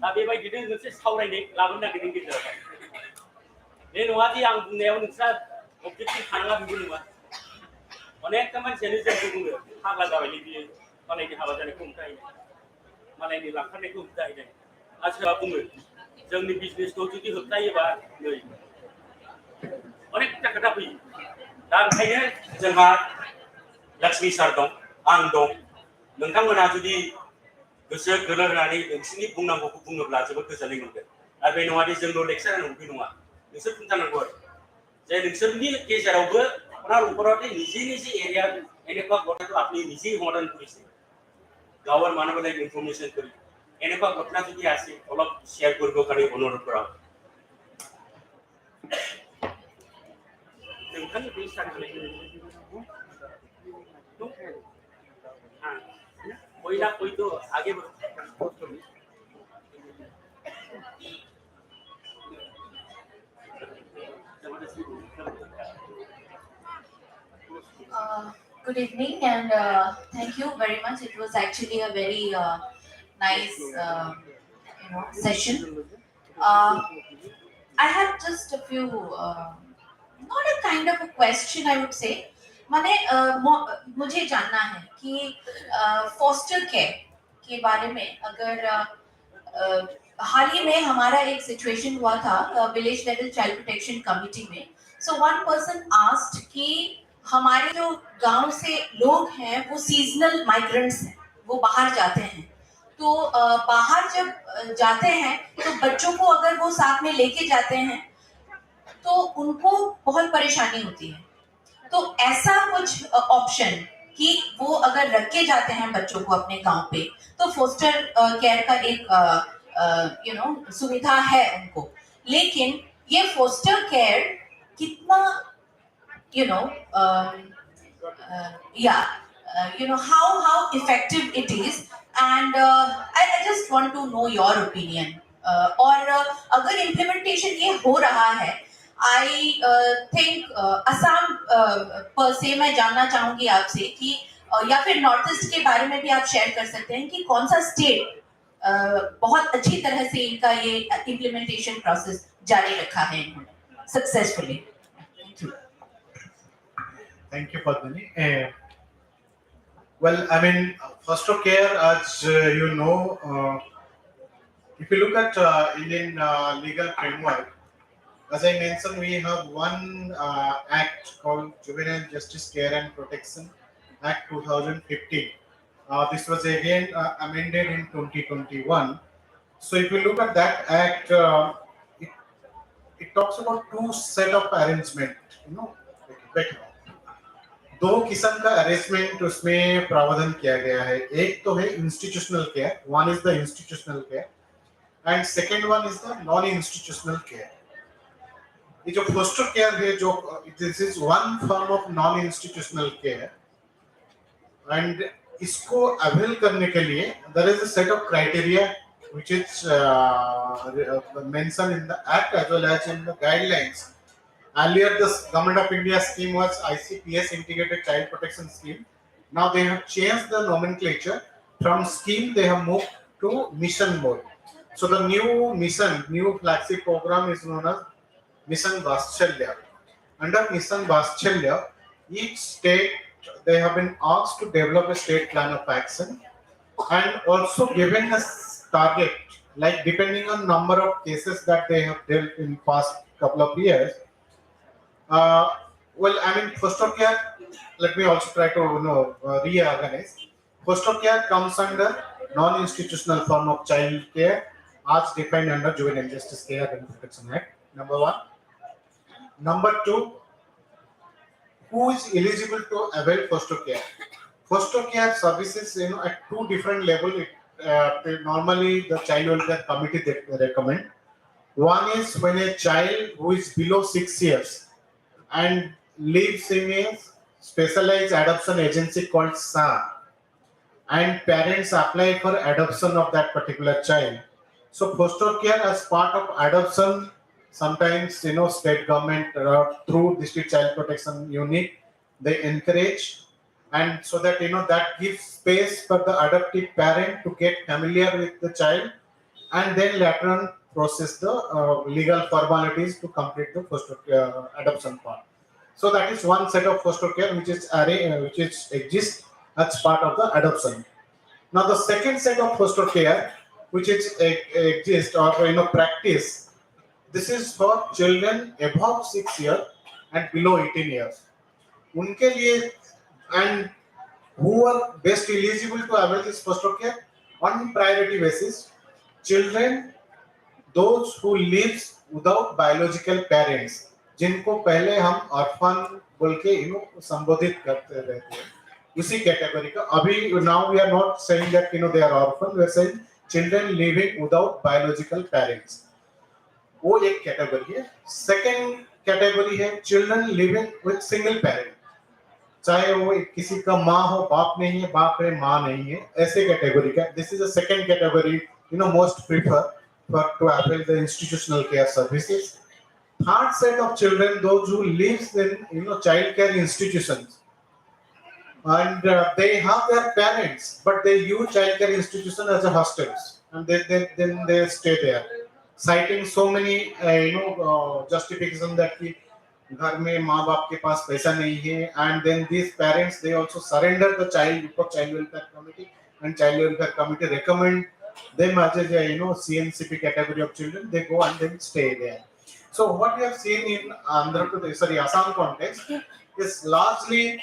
दा बेबायदिनो मोनसे सावरायनाय लाबोनो नागिरदों गेजेराव बे नङा दि आं बुंनायाव नोंस्रा अबजेक्टिभ थानाङा बेबो नङा अनेकथा मानसियानो जोंखौ बुङो फाग्ला जाबायलै बियो मालायनि हाबा जानायखौ हमथाहैनाय मालायनि लांखारनायखौ हमथाहैनाय आरो सोरबा बुङो जोंनि बिजनेसखौ जुदि होबथायोबा नै अनेकथा खोथा फैयो दा ओंखायनो जोंहा लक्ष्मी सार दं आं दं नोंथांमोना जुदि गोसो गोलो होनानै नोंसोरनि बुंनांगौखौ बुङोब्ला जोबोद गोजोननाय मोनगोन आरो बे नङा दि जोंल' लेक्सार होनांगौ बे नङा नोंसोर बुंथारनांगौ आरो जे नोंसोरनि गेजेरावबो अपना ऊपर निजी निजी एरिया এনেকুৱা ঘটনাটো আপনি নিজেই সমাধান কৰিছে গাঁৱৰ মানুহবিলাক ইনফৰমেশ্যন কৰি এনেকুৱা ঘটনা যদি আছে অলপ শ্বেয়াৰ কৰিবৰ কাৰণে অনুৰোধ কৰা नोंथांनि बे कोई ना कोई तो आगे बढ़ो Good evening and thank you very much. It was actually a very nice session. I have just a few not a kind of a question I would say. माने मुझे जानना है कि फोस्टर केयर के बारे में अगर हाल ही में हमारा एक सिचुएशन हुआ था village level child protection committee में सो वन पर्सन आस्क्ड कि हमारे जो गांव से लोग हैं वो सीजनल माइग्रेंट्स हैं वो बाहर जाते हैं तो बाहर जब जाते हैं तो बच्चों को अगर वो साथ में लेके जाते हैं तो उनको बहुत परेशानी होती है तो ऐसा कुछ ऑप्शन कि वो अगर रख के जाते हैं बच्चों को अपने गांव पे तो फोस्टर केयर का एक सुविधा है उनको लेकिन ये फोस्टर केयर कितना how effective it is and I just want to know your opinion और अगर implementation ये हो रहा है I think असम पर से मैं जानना चाहूंगी आपसे कि या फिर नॉर्थ ईस्ट के बारे में भी आप शेयर कर सकते हैं कि कौन सा स्टेट बहुत अच्छी तरह से इनका ये इम्प्लीमेंटेशन प्रोसेस जारी रखा है इन्होंने successfully Thank you, Padmini. Well, I mean, foster care, as you know, if you look at Indian legal framework, as I mentioned, we have one act called Juvenile Justice Care and Protection Act 2015. This was again amended in 2021. So if you look at that act, it talks about two set of arrangement, दो किस्म का arrangement उसमें प्रावधान किया गया है एक तो है institutional care one is the institutional care and second one is the non institutional care ये जो फोस्टर केयर है जो this is one form of non institutional care and इसको अवेल करने के लिए there is a set of criteria which is mentioned in the act as well as in the guidelines. Earlier, the Government of India scheme was ICPS Integrated Child Protection Scheme. Now they have changed the nomenclature. From scheme, they have moved to mission mode. So the new flagship program is known as Mission Vatshalya. Under Mission Vatshalya, each state they have been asked to develop a state plan of action and also given a target, like depending on number of cases that they have dealt in past couple of years. Well, I mean, foster care, let me also try to reorganize. Foster care comes under non-institutional form of child care as defined under Juvenile Justice Care and Protection Act, number one. Number two, who is eligible to avail foster care? Foster care services, at two different levels. Normally, the Child Welfare Committee they recommend. One is when a child who is below 6 years and lives in a specialized adoption agency called SAM, and parents apply for adoption of that particular child. So foster care as part of adoption, sometimes state government through district child protection unit they encourage, and so that that gives space for the adoptive parent to get familiar with the child and then later on process the legal formalities to complete the foster adoption part. So that is one set of foster care which is exists as part of the adoption. Now the second set of foster care which is exist or practice, this is for children above 6 years and below 18 years. उनके लिए and who are best eligible to avail this foster care on priority basis, children those who lives without biological parents, जिनको पहले हम orphan बोल के संबोधित करते रहते हैं, उसी कैटेगरी का अभी now we are not saying that they are orphan, we are saying children living without biological parents. वो एक कैटेगरी है. सेकेंड कैटेगरी है children living with single parent, चाहे वो किसी का माँ हो बाप नहीं है, बाप है माँ नहीं है, ऐसे कैटेगरी का. This is a second category most prefer for to avail the institutional care services. Third set of children, those who lives in child care institutions, and they have their parents, but they use child care institution as a hostels, and then they stay there, citing so many justification that कि घर में माँ बाप के पास पैसा नहीं है, and then these parents they also surrender the child before child welfare committee, and child welfare committee recommend them as a CNCP category of children. They go and then stay there. So what we have seen in Assam context is largely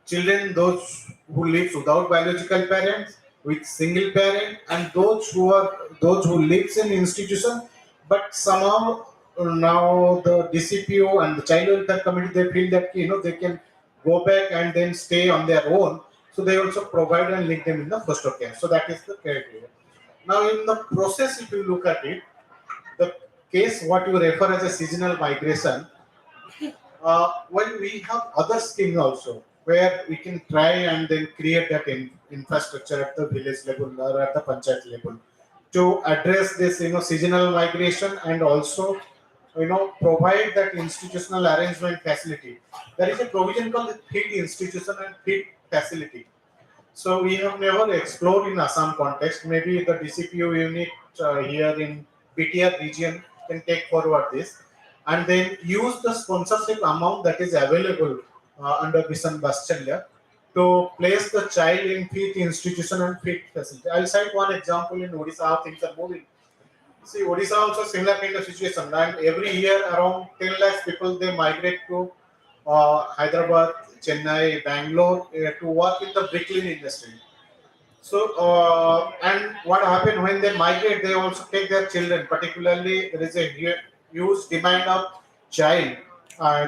children those who live without biological parents, with single parent, and those who lives in institution, but somehow now the DCPO and the child welfare committee they feel that they can go back and then stay on their own, so they also provide and link them in the foster care. So that is the criteria. Now in the process, if you look at it, the case what you refer as a seasonal migration, when we have other schemes also where we can try and then create that infrastructure at the village level or at the panchayat level to address this seasonal migration, and also provide that institutional arrangement facility. There is a provision called the feed institution and feed facility. So we have never explored in Assam context. Maybe the DCPO unit here in BTR region can take forward this and then use the sponsorship amount that is available under Mission Bastchalya to place the child in feed institution and feed facility. I'll cite one example in Odisha how things are moving. See, Odisha also similar kind of situation, and every year around 10 lakhs people they migrate to Hyderabad, Chennai, Bangalore to work in the bricklaying industry. So, and what happened when they migrate, they also take their children. Particularly, there is a huge demand of child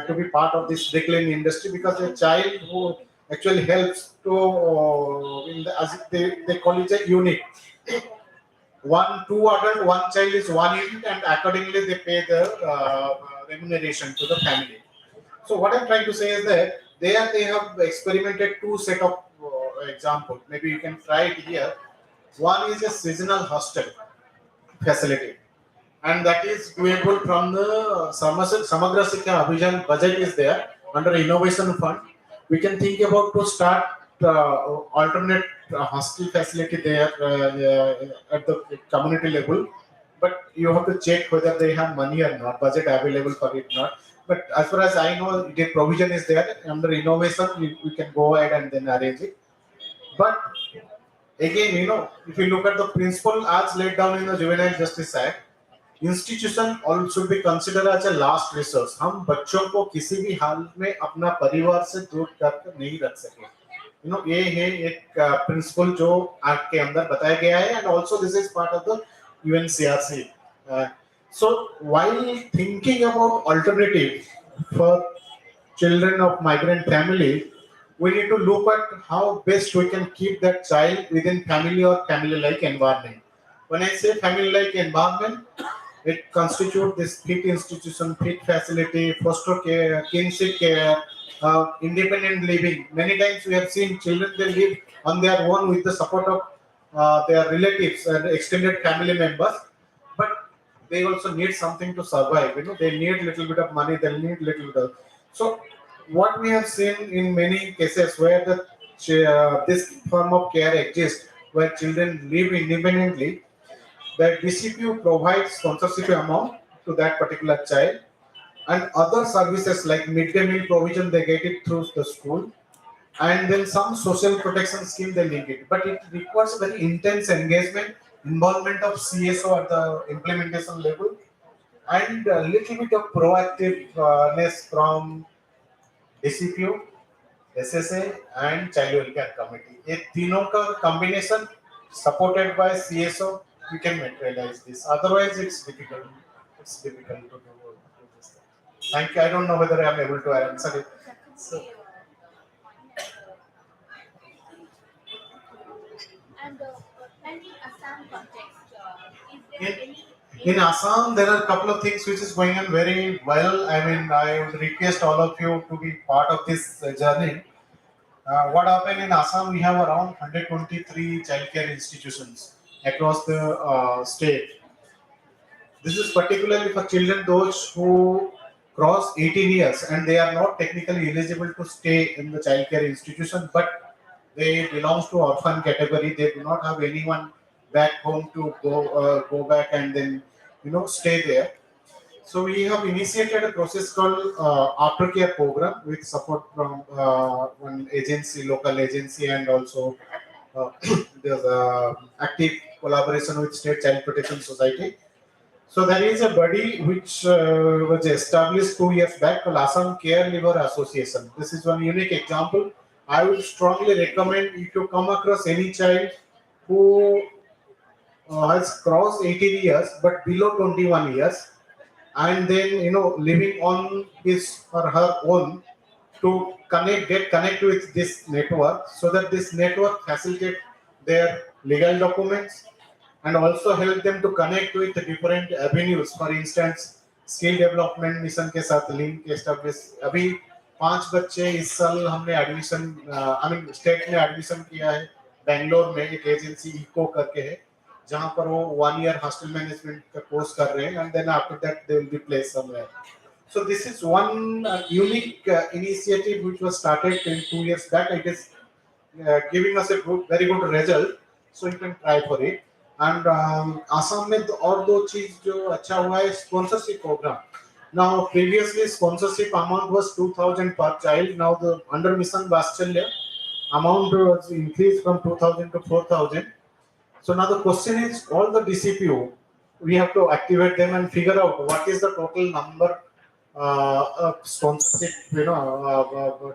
to be part of this bricklaying industry, because a child who actually helps to as they call it a unit. Two adult, one child is one unit, and accordingly they pay the remuneration to the family. So what I'm trying to say is that they have experimented two set of example. Maybe you can try it here. One is a seasonal hostel facility, and that is doable from the Samagra Shiksha Abhiyan budget is there under innovation fund. We can think about to start alternate hostel facility there at the community level, but you have to check whether they have money or not, budget available for it or not. But as far as I know, the provision is there under innovation. We can go ahead and then arrange it. But again, if you look at the principle as laid down in the Juvenile Justice Act, institution all should be considered as a last resource. हम बच्चों को किसी भी हाल में अपना परिवार से दूर कर नहीं रख सके. ये है एक प्रिंसिपल जो एक्ट के अंदर बताया गया है, and also this is part of the UNCRC. So while thinking about alternative for children of migrant family, we need to look at how best we can keep that child within family or family-like environment. When I say family-like environment, it constitutes this feed institution, feed facility, foster care, kinship care, independent living. Many times we have seen children they live on their own with the support of their relatives and extended family members, but they also need something to survive. They need little bit of money, they need little bit of. So what we have seen in many cases where this form of care exists, where children live independently, the DCPU provides sponsorship amount to that particular child, and other services like midday meal provision they get it through the school, and then some social protection scheme they link it. But it requires very intense engagement, involvement of CSO at the implementation level, and a little bit of proactiveness from DCPU, SSA, and Child Welfare Committee. ये तीनों का combination supported by CSO, we can materialize this. Otherwise, it's difficult. It's difficult to do this. Thank you. I don't know whether I am able to answer it. So, And in Assam context, is there in, any in Assam, there are a couple of things which is going on very well. I mean, I would request all of you to be part of this journey. What happened in Assam? We have around 123 childcare institutions across the state. This is particularly for children those who cross 18 years and they are not technically eligible to stay in the childcare institution, but they belong to orphan category. They do not have anyone back home to go back and then stay there. So we have initiated a process called aftercare program with support from one agency, local agency, and also uh, there's active collaboration with State Child Protection Society. So there is a body which was established 2 years back called Assam Care Liver Association. This is one unique example. I would strongly recommend if you come across any child who has crossed 18 years but below 21 years, and then living on his or her own, to get connect with this network, so that this network facilitate their legal documents and also help them to connect with different avenues. For instance, skill development mission के साथ link establish. अभी 5 बच्चे इस साल हमने admission I mean state में admission किया है बेंगलोर में, एक एजेंसी इको करके है जहां पर वो 1 ईयर हॉस्टल मैनेजमेंट का कोर्स कर रहे हैं and then after that they will be placed somewhere. So this is one unique initiative which was started in 2 years back. It is giving us a very good result. So you can try for it. And Assam में और दो चीज जो अच्छा हुआ है, sponsorship program. Now previously sponsorship amount was 2,000 per child. Now the under Mission Vatshalya amount was increased from 2,000 to 4,000. So now the question is, all the DCPO, we have to activate them and figure out what is the total number sponsorship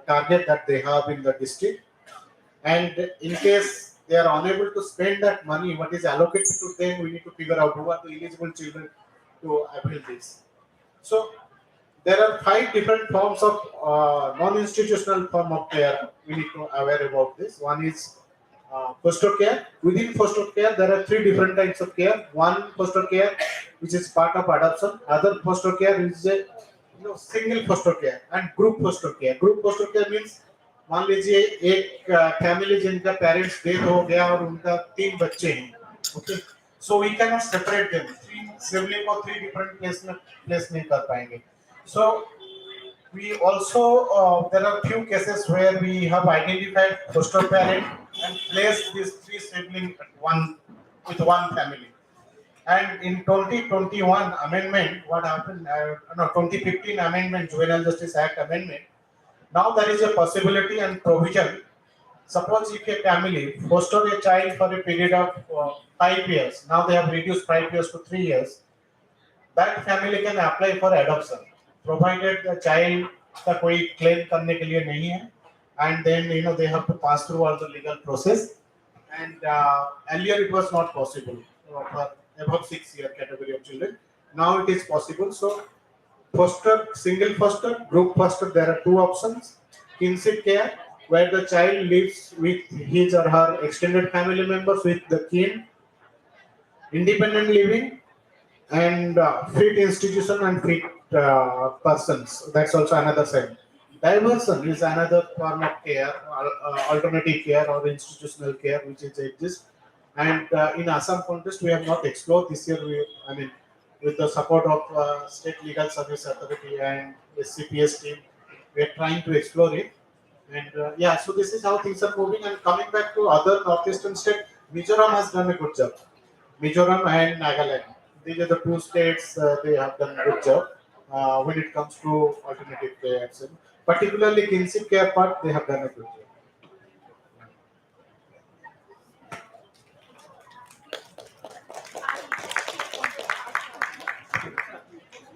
target that they have in the district, and in case they are unable to spend that money what is allocated to them, we need to figure out who are the eligible children to avail this. So there are 5 different forms of non-institutional form of care we need to aware about this. One is foster care. Within foster care there are 3 different types of care. One foster care which is part of adoption, other foster care is a single foster care, and group foster care. Group foster care means मान लीजिए एक family जिनका parents death हो गया और उनका 3 बच्चे हैं, okay, so we can not separate them, 3 sibling को 3 डिफरेंट प्लेस नहीं कर पाएंगे. So we also there are few cases where we have identified foster parent and placed these 3 siblings with one family. And in 2021 amendment, what happened? 2015 amendment, Juvenile Justice Act amendment. Now there is a possibility and provision. Suppose if a family foster a child for a period of 5 years, now they have reduced 5 years to 3 years. That family can apply for adoption, provided the child का कोई claim करने के लिए नहीं है, and then they have to pass through all the legal process. And earlier it was not possible for above 6 year category of children. Now it is possible. So foster, single foster, group foster, there are 2 options. Kinship care, where the child lives with his or her extended family members with the kin. Independent living, and fit institution and fit persons. That's also another side. Diversion is another form of care, alternative care or institutional care which is exists. And in Assam context, we have not explored this year. I mean, with the support of State Legal Service Authority and the CPS team, we are trying to explore it. And yeah, so this is how things are moving. And coming back to other northeastern state, Mizoram has done a good job. Mizoram and Nagaland. These are the two states they have done a good job when it comes to alternative care. So particularly kinship care part, they have done a good job.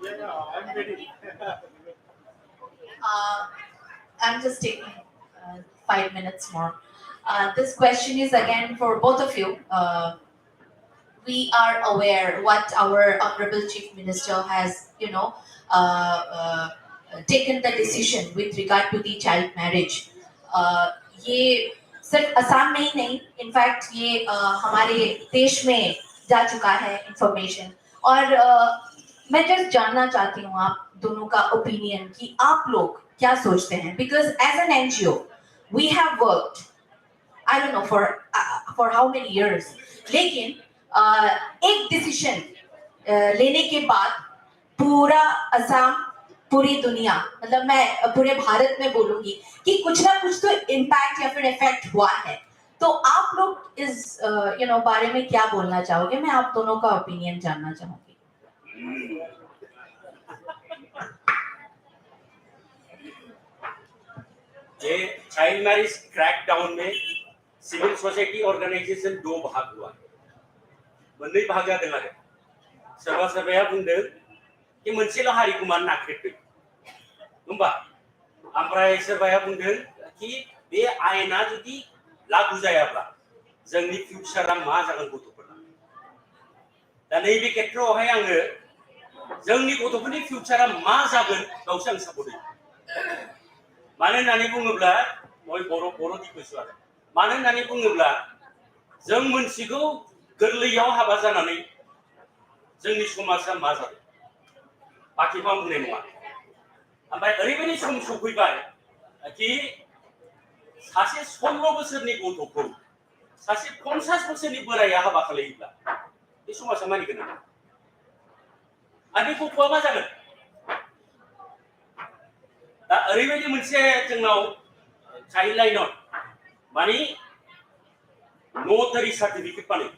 Yeah, I'm ready. Uh, I'm just taking 5 minutes more. This question is again for both of you. We are aware what our honorable chief minister has, taken the decision with regard to the child marriage. ये सिर्फ असम में ही नहीं, in fact ये हमारे देश में जा चुका है इंफॉर्मेशन. और मैं जस्ट जानना चाहती हूँ आप दोनों का ओपिनियन कि आप लोग क्या सोचते हैं, because as an NGO we have worked I don't know for how many years. लेकिन एक डिसीजन लेने के बाद पूरा असम, पूरी दुनिया, मतलब मैं पूरे भारत में बोलूंगी कि कुछ ना कुछ तो इम्पैक्ट या फिर इफेक्ट हुआ है. तो आप लोग इस बारे में क्या बोलना चाहोगे? मैं आप दोनों का ओपिनियन जानना चाहूंगी. ये चाइल्ड मैरिज क्रैकडाउन में सिविल सोसाइटी ऑर्गेनाइजेशन दो भाग हुआ. मोननै भाग जादों आरो. सोरबा सोरबाया बुंदों कि मोनसेल' हारिखौ मानो नाख्रेबदों होमबा, ओमफ्राय सोरबाया बुंदों कि बे आयेना जुदि लागु जायाब्ला जोंनि फिउचारा मा जागोन गथ'फोरना. दा नैबे खेत्रआवहाय आङो जोंनि गथ'फोरनि फिउचारा मा जागोन बेयावसो आं सापर्ट होयो. मानो होननानै बुङोब्ला बर' दिखौसो आरो मानो होननानै बुङोब्ला जों मोनसिगौ गोरलैयाव हाबा जानानै जोंनि समाजा मा जादों, बाखिखौ आं बुंनाय नङा. ओमफ्राय ओरैबायदि सम सफैबाय कि सासे 16 बोसोरनि गथ'खौ सासे 50 बोसोरनि बोराइया हाबा खालायोब्ला बे समाजा मानिगोन नामा? आरो बे गथ'आ मा जागोन? दा ओरैबायदि मोनसे जोंनाव चाइल्ड लाइनाव माने नटारि सार्टिफिकेट बानायो.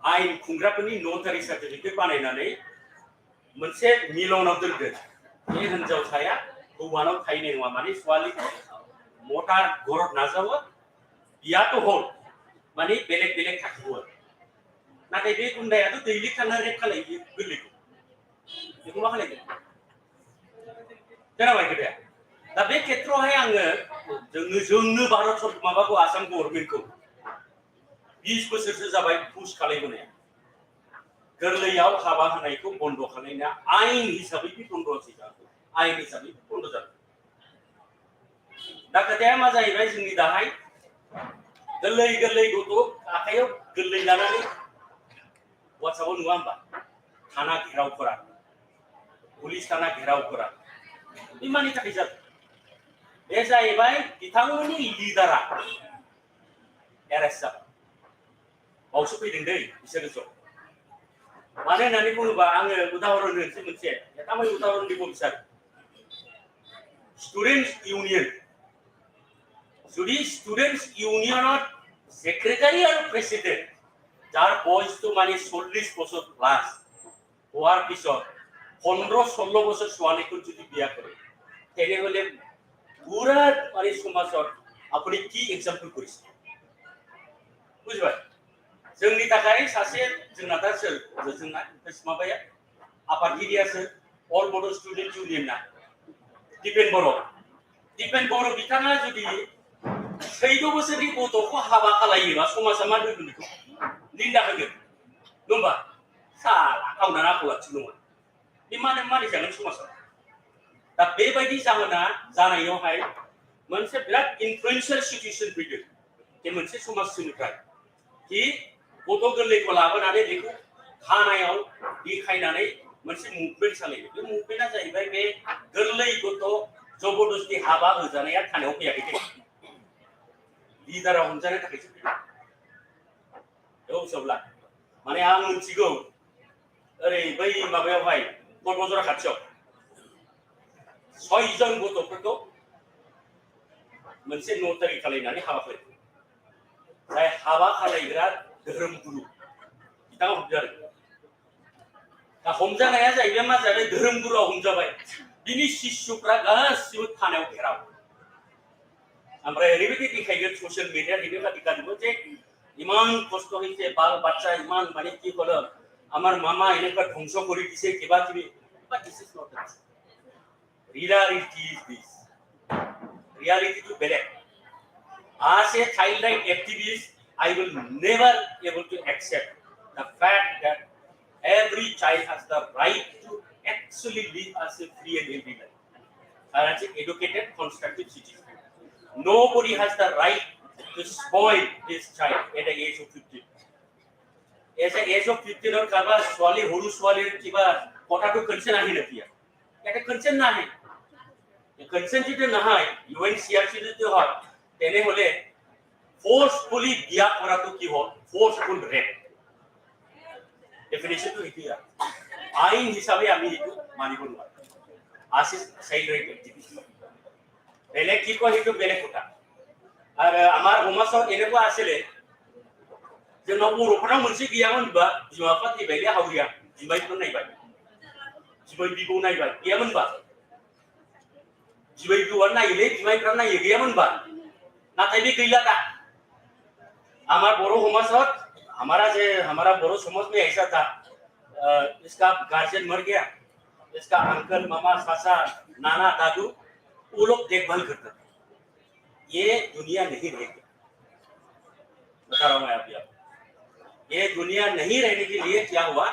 आयेन खुंग्राफोरनि नटारि सार्टिफिकेट बानायनानै मोनसे मिलनाव दोनगोन. बे हिनजावसाया हौवानाव थाहैनाय नङा, माने ছোৱালীखौ मटार घराव नाजावो, बियाथ' हल माने बेलेग बेलेग थाखिबो. नाथाय बे गुन्दायाथ' दैलिक थांना रेप खालायो गोरलैखौ. बेखौ मा खालायगोन? खोनाबाय खोथाया? दा बे खेत्रआवहाय आङो जोंनो भारत माबाखौ आसाम गभर्नमेन्टखौ 20 बोसोरसो जाबाय पुश खालायबोनाया. गोरलैयाव हाबा होनायखौ बन्द खालायनाया आयेन हिसाबै बे बन्द जादों. आयेन हिसाबै बन्द जादों. दा खोथाया मा जाहैबाय, जोंनि दाहाय गोरलै गोरलै गथ' आखायाव गोरलै लानानै वाट्सआपआव नुवा होमबा थाना घेरावफोरा, पुलिस थाना घेरावफोरा, बे मानि थाखाय जादों? बे जाहैबाय बिथांमोननि लिडारा एरेस्ट जाबाय. बावसो फैदों दै बिसोर ज'. मानो होननानै बुङोबा आङो उदाहरन होनोसै मोनसे. मैं उदाहरन দিব বিচাरो. स्टुडेन्ट्स इउनियन, जुदि स्टुडेन्ट्स इउनियनत सेक्रेटारि आरो प्रेसिडेन्ट যার বয়স তো মানে 40 বছর প্লাস হওয়ার পিছত 15-16 বছর ছোৱালীকো যদি বিয়া কৰে তেনেহলে পুরা মানে সমাজত আপনি কি एग्जांपल কৰিছে বুঝবাই? जोंनि थाखाय सासे जोंना दा सोर जोंना माबाया आफादगिरिया सोर अल बड' स्टुडेन्ट इउनियन ना दिपेन बर' बिथाङा जुदि 14 बोसोरनि गथ'खौ हाबा खालायोबा समाजा मा होगोन बेखौ? निन्दा होगोन नङा? साला गावना आखल आखु नङा. बे मानि जागोन समाजाव? दा बेबायदि जाहोना जानायावहाय मोनसे बिराद इनफ्लुएन्शियल सिचुएशन फैदों जे मोनसे समाजनिफ्राय कि गथ' गोरलैखौ लाबोनानै बेखौ थानायाव देखायनानै मोनसे मुभमेन्ट सालायो. बे मुभमेन्टआ जाहैबाय बे गोरलै गथ' जबरदस्ति हाबा होजानाया थानायाव फैयाखै दे, लिडारा हमजानो थाखायसो फैदों. बेयाव सबला माने आं मिथिगौ ओरै बै माबायावहाय क'क्राझार खाथियाव 6 जन गथ'फोरखौ मोनसे नटारि खालायनानै हाबा खालायो. जाय हाबा खालायग्रा धोरोम गुरु बिथाङा हमजादों दा हमजानाया जाहैबाय मा जाबाय धोरोम गुरुआ हमजाबाय बिनि शिष्यफ्रा गासिबो थानायाव घेराव ओमफ्राय ओरैबायदि देखायगोन ससियेल मिडिया हेरिबा देखाजोबो जे ইমান কষ্ট হয়েছে বাল বাচ্চা ইমান মানে কি হলো আমার মামা এনেকা ধ্বংস করে দিছে কিবা কিবি but this is not reality is this reality to বেলেগ as a child right activist I will never able to accept the fact that every child has the right to actually live as a free and healthy life as an educated constructive citizen nobody has the right to spoil this child at the age of 15 at the age of 15 or kaba swali horu swali kiba kota to consent ahi na kiya eta consent na hai ye consent jete na hai UNCRC jete hoy tene hole forcefully biya kora to ki hoy forceful rape definition to etia ain hisabe ami etu manibo nora asis child right activist bele ki ko hetu bele kota আর আমার সমাজত এনেকুৱা আছিলে যে নবরফোराव मोनसे गैयामोनबा बिमाफा थैबायले हावरिया बिमायखौ नायबाय बिमाय बिबौ नायबाय गैयामोनबा बिमाय बिबौआ नायले बिमायफ्रा नायो गैयामोनबा नाथाय बे गैला दा আমার বড় সমাজত हमारा बड़ो समाज में ऐसा था इसका गार्जियन मर गया इसका अंकल मामा चाचा नाना दादू वो लोग देखभाल करते थे ये दुनिया नहीं रहेगी बता रहा हूं मैं अभी आपको ये दुनिया नहीं रहने के लिए क्या हुआ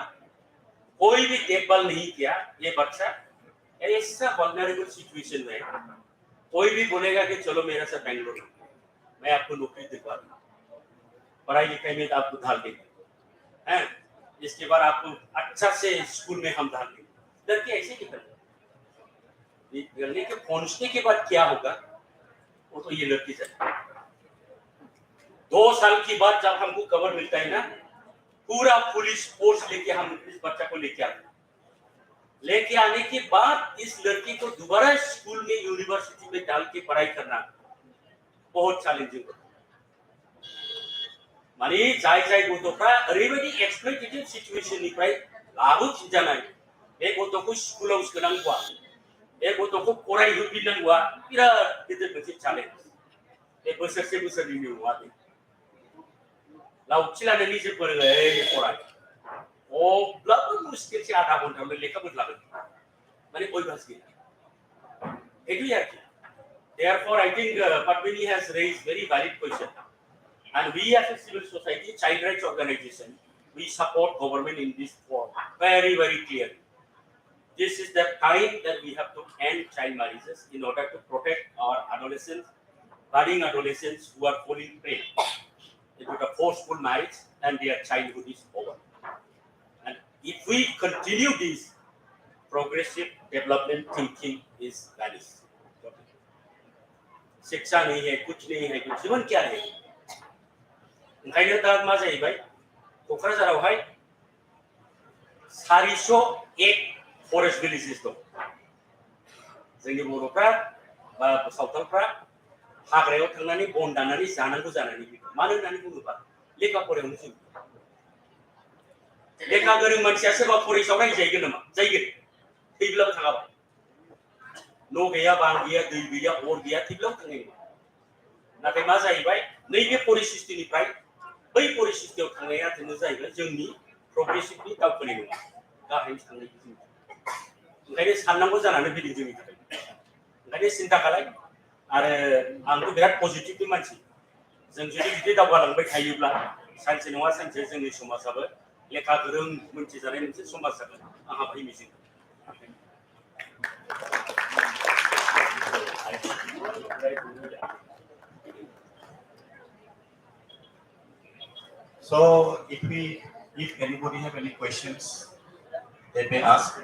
कोई भी देखभाल नहीं किया ये बच्चा ऐसा वल्नरेबल सिचुएशन में कोई भी बोलेगा कि चलो मेरे साथ बेंगलोर मैं आपको नौकरी दिलवा दूंगा पढ़ाई लिखाई में आपको ढाल देंगे हैं इसके बाद आपको अच्छा से स्कूल में हम ढाल देंगे लड़के ऐसे निकलने के पहुंचने के बाद क्या होगा वो तो ये लड़की जाए 2 साल के बाद जब हमको कवर मिलता है ना पूरा पुलिस फोर्स लेके हम इस बच्चा को लेके आते लेके आने के बाद इस लड़की को दोबारा स्कूल में यूनिवर्सिटी में डाल के पढ़ाई करना बहुत चैलेंजिंग होता माने जाय गथ'फ्रा ओरैबायदि एक्सप्लॉइटेटिव सिचुएशननिफ्राय लाबोफिनजानाय बे गथ'खौ स्कुलाव सोनांगौआ बे गथ'खौ फरायहोफिननांगौआ बिराद गिदिर मोनसे चैलेंज बे बोसोरसे बोसोरनैनि नङा बे लावथि लानानै जे फोरोङो फराय अब्लाबो मुस्किलसै आधा घन्टायावनो लेखा बोदलागोन माने अयभास गैया एदुइ आरोखि therefore I think Padmini has raised very valid question and we as a civil society child rights organization we support government in this form very clearly. This is the time that we have to end child marriages in order to protect our adolescents, budding adolescents who are falling prey into the forceful marriage and their childhood is over. And if we continue this, progressive development thinking is vanished. शिक्षा नहीं है कुछ नहीं है कुछ जीवन क्या है ओंखायनो दा मा जाहैबाय क'क्राझारावहाय 401 फरेस्ट विलेजेस दं जोंनि बर'फ्रा बा सावथालफ्रा हाग्रायाव थांनानै बन दाननानै जानांगौ जानानै फैदों मानो होननानै बुङोबा लेखा फरायावनो जों लेखा गोरों मानसिया सोरबा फरेस्टआव रायजायगोन नामा जायगोन थैब्लाबो थाङाबा न' गैया बां गैया दै गैया अर गैया थैब्लाबो थांनाय नङा नाथाय मा जाहैबाय नैबे परिस्थितिनिफ्राय बै परिस्थितियाव थांनाया जोंनो जाहैबाय जोंनि प्रग्रेसिभनि दावखोनाय नङा गाहायनि थांनायखौ जों ओंखायनो साननांगौ जानानै फैदों जोंनि थाखाय ओंखायनो सिन्था खालाय आरो आंथ' बिराद पजिटिभनि मानसि जों जुदि बिदि दावगालांबाय थायोब्ला सानसे नङा सानसे जोंनि समाजाबो लेखा गोरों मोनथिजानाय मोनसे समाज जागोन आंहा बै मिजिं So if anybody have any questions, they may ask.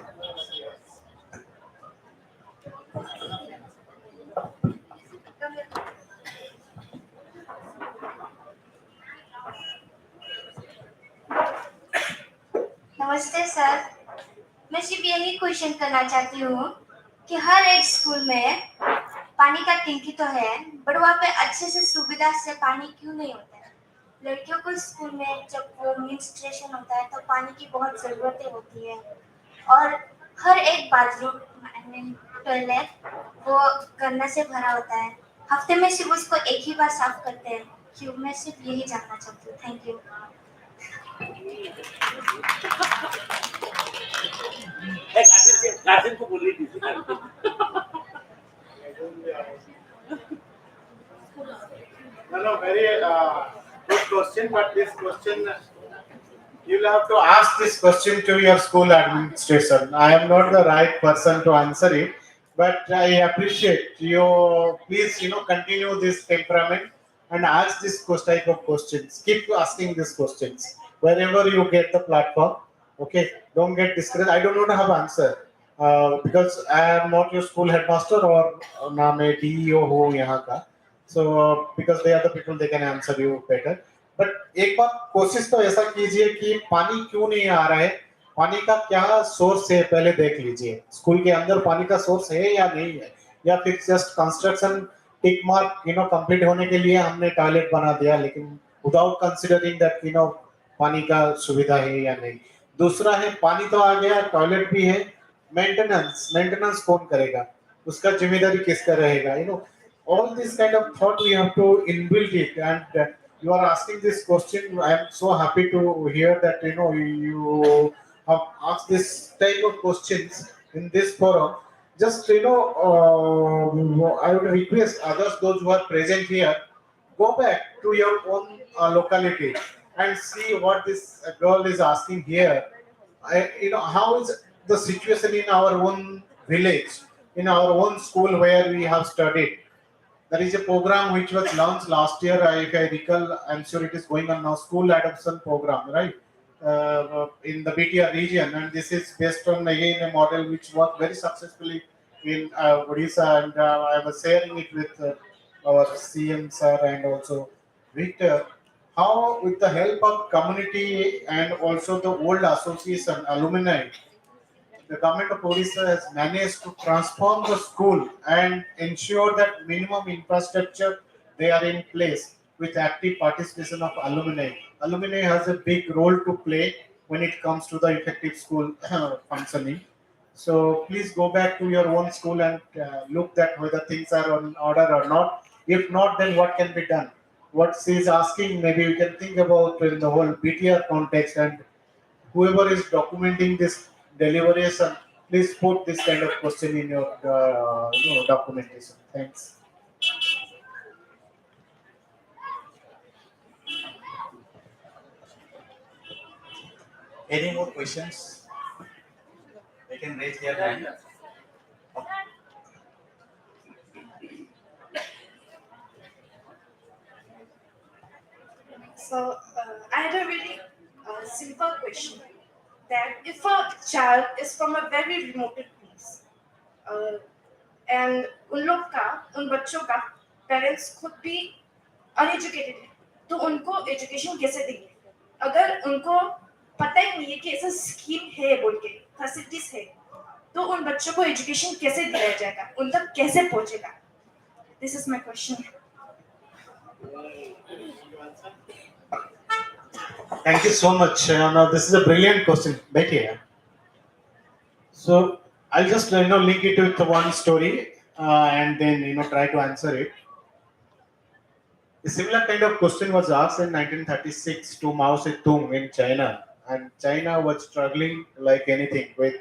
नमस्ते सर, मैं सिर्फ यही क्वेश्चन करना चाहती हूँ कि हर एक स्कूल में पानी का टंकी तो है बट वहाँ पे अच्छे से सुविधा से पानी क्यों नहीं होता है? लड़कियों को स्कूल में जब वो मेंस्ट्रुएशन होता है तो पानी की बहुत ज़रूरतें होती है और हर एक बाथरूम आई मीन टॉयलेट वो गंदा से भरा होता है। हफ्ते में सिर्फ उसको एक ही बार साफ करते हैं। क्यों? मैं सिर्फ यही जानना चाहती हूँ। Thank you. गार्जियन को बोलने दीजिए। No, very good question, but this question you'll have to ask this question to your school administration. I am not the right person to answer it, but I appreciate you. Please, continue this temperament and ask this type of questions. Keep asking these questions wherever you get the platform. Okay, don't get discouraged. I do not have answer because I am not your school headmaster or ना मैं DEO हूँ यहाँ का. So because they are the people, they can answer you better. But एक बार कोशिश तो ऐसा कीजिए कि पानी क्यों नहीं आ रहा है, पानी का क्या सोर्स है पहले देख लीजिए। स्कूल के अंदर पानी का सोर्स है या नहीं है, या फिर just construction tick mark complete होने के लिए हमने टॉयलेट बना दिया, लेकिन विदाउट कंसीडरिंग दैट पानी का सुविधा है या नहीं। दूसरा है पानी तो आ गया, टॉयलेट भी है, मेंटेनेंस मेंटेनेंस कौन करेगा, उसका जिम्मेदारी किसका रहेगा। all this kind of thought we have to inbuilt it, and you are asking this question. I am so happy to hear that you have asked this type of questions in this forum. Just I would request others, those who are present here, go back to your own locality and see what this girl is asking here. How is the situation in our own village, in our own school where we have studied. There is a program which was launched last year, if I recall. I'm sure it is going on now. School adoption program, right? In the BTR region, and this is based on again a model which worked very successfully in Odisha, and I was sharing it with our CM sir and also Victor. How, with the help of community and also the old association alumni, the government of Odisha has managed to transform the school and ensure that minimum infrastructure they are in place with active participation of alumni. Alumni has a big role to play when it comes to the effective school functioning. So please go back to your own school and look at whether things are on order or not. If not, then what can be done? What she is asking, maybe you can think about in the whole BTR context, and whoever is documenting this deliberation, please put this kind of question in your documentation. Thanks. Any more questions? They can raise their hand. So I had a really simple question that if a child is from a very remote place uh, and उन बच्चों का parents खुद भी uneducated है तो उनको education कैसे देंगे अगर उनको पता ही नहीं है कि ऐसा स्कीम है बोल के फैसिलिटीज है तो उन बच्चों को एजुकेशन कैसे दिया जाएगा उन तक कैसे पहुंचेगा this is my question Thank you so much. Now this is a brilliant question, Becky. So I'll just link it with one story and then try to answer it. A similar kind of question was asked in 1936 to Mao Zedong in China, and China was struggling like anything with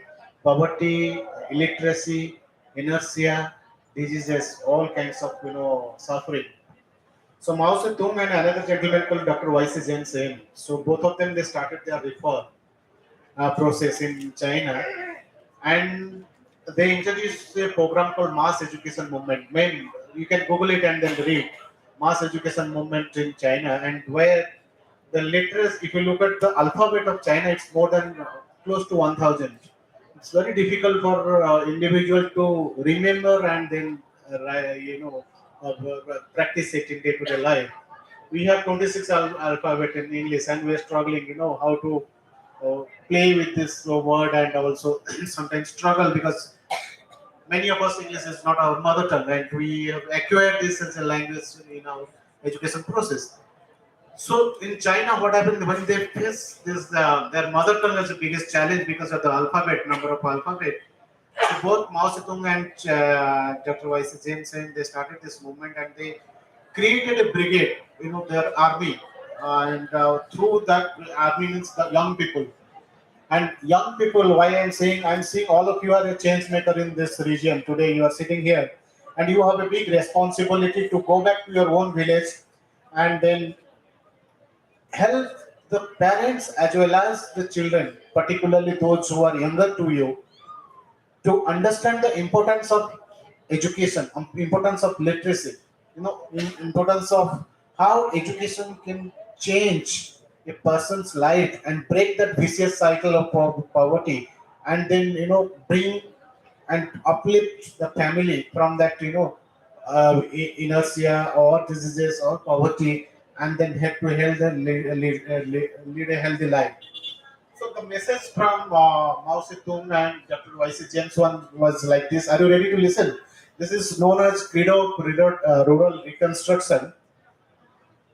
poverty, illiteracy, inertia, diseases, all kinds of suffering. So Mao Zedong and another gentleman called Dr. Y.C. Zheng. So both of them, they started their reform process in China, and they introduced a program called Mass Education Movement. You can Google it and then read Mass Education Movement in China, and where the letters, if you look at the alphabet of China, it's more than close to 1,000. It's very difficult for individual to remember and then practice it in day-to-day life. We have 26 alphabet in English, and we're struggling, how to play with this word, and also sometimes struggle because many of us English is not our mother tongue, and we have acquired this as a language in our education process. So in China, what happened when they face this? Their mother tongue is the biggest challenge because of the alphabet, number of alphabet. So both Mao Zedong and Dr. Y.C. James, and they started this movement and they created a brigade, their army, and through that army means the young people. And young people, why I'm seeing all of you are a change maker in this region. Today you are sitting here and you have a big responsibility to go back to your own village and then help the parents as well as the children, particularly those who are younger to you, to understand the importance of education, importance of literacy, importance of how education can change a person's life and break that vicious cycle of poverty, and then bring and uplift the family from that inertia or diseases or poverty, and then head to health and lead a healthy life. So the message from Mao Zedong and Dr. Y.C. James one was like this. Are you ready to listen? This is known as Rural Reconstruction.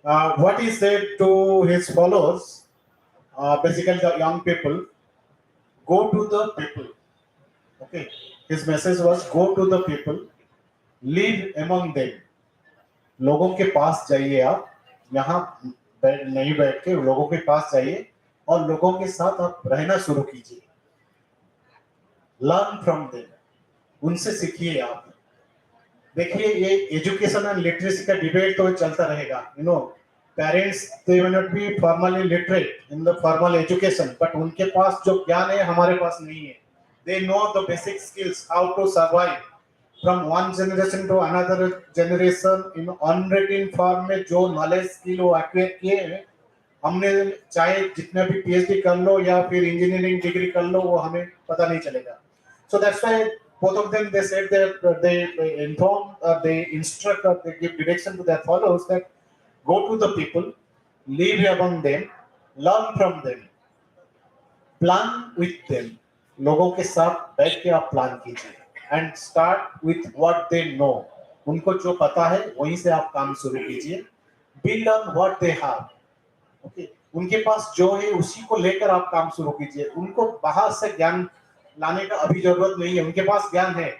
What he said to his followers, basically the young people, go to the people. Okay. His message was go to the people, live among them. लोगों के पास जाइए आप, यहाँ नहीं बैठ के लोगों के पास जाइए और लोगों के साथ आप रहना शुरू कीजिए. लर्न फ्रॉम देम, उनसे सीखिए आप. देखिए ये एजुकेशन एंड लिटरेसी का डिबेट तो चलता रहेगा. Parents they may not be formally literate in the formal education, but उनके पास जो ज्ञान है हमारे पास नहीं है. They know the basic skills how to survive from one generation to another generation in unwritten form में. जो नॉलेज स्किल वो एक्वायर किए हैं, हमने चाहे जितना भी पीएचडी कर लो या फिर इंजीनियरिंग डिग्री कर लो, वो हमें पता नहीं चलेगा. So that's why both of them, they said that they inform, they instruct, or they give direction to their followers that go to the people, live among them, learn from them, plan with them. लोगों के साथ बैठ के आप plan कीजिए and start with what they know. उनको जो पता है वहीं से आप काम शुरू कीजिए. Build on what they have. Okay. उनके पास जो है उसी को लेकर आप काम शुरू कीजिए. उनको बाहर से ज्ञान लाने का अभी जरूरत नहीं है. उनके पास ज्ञान है,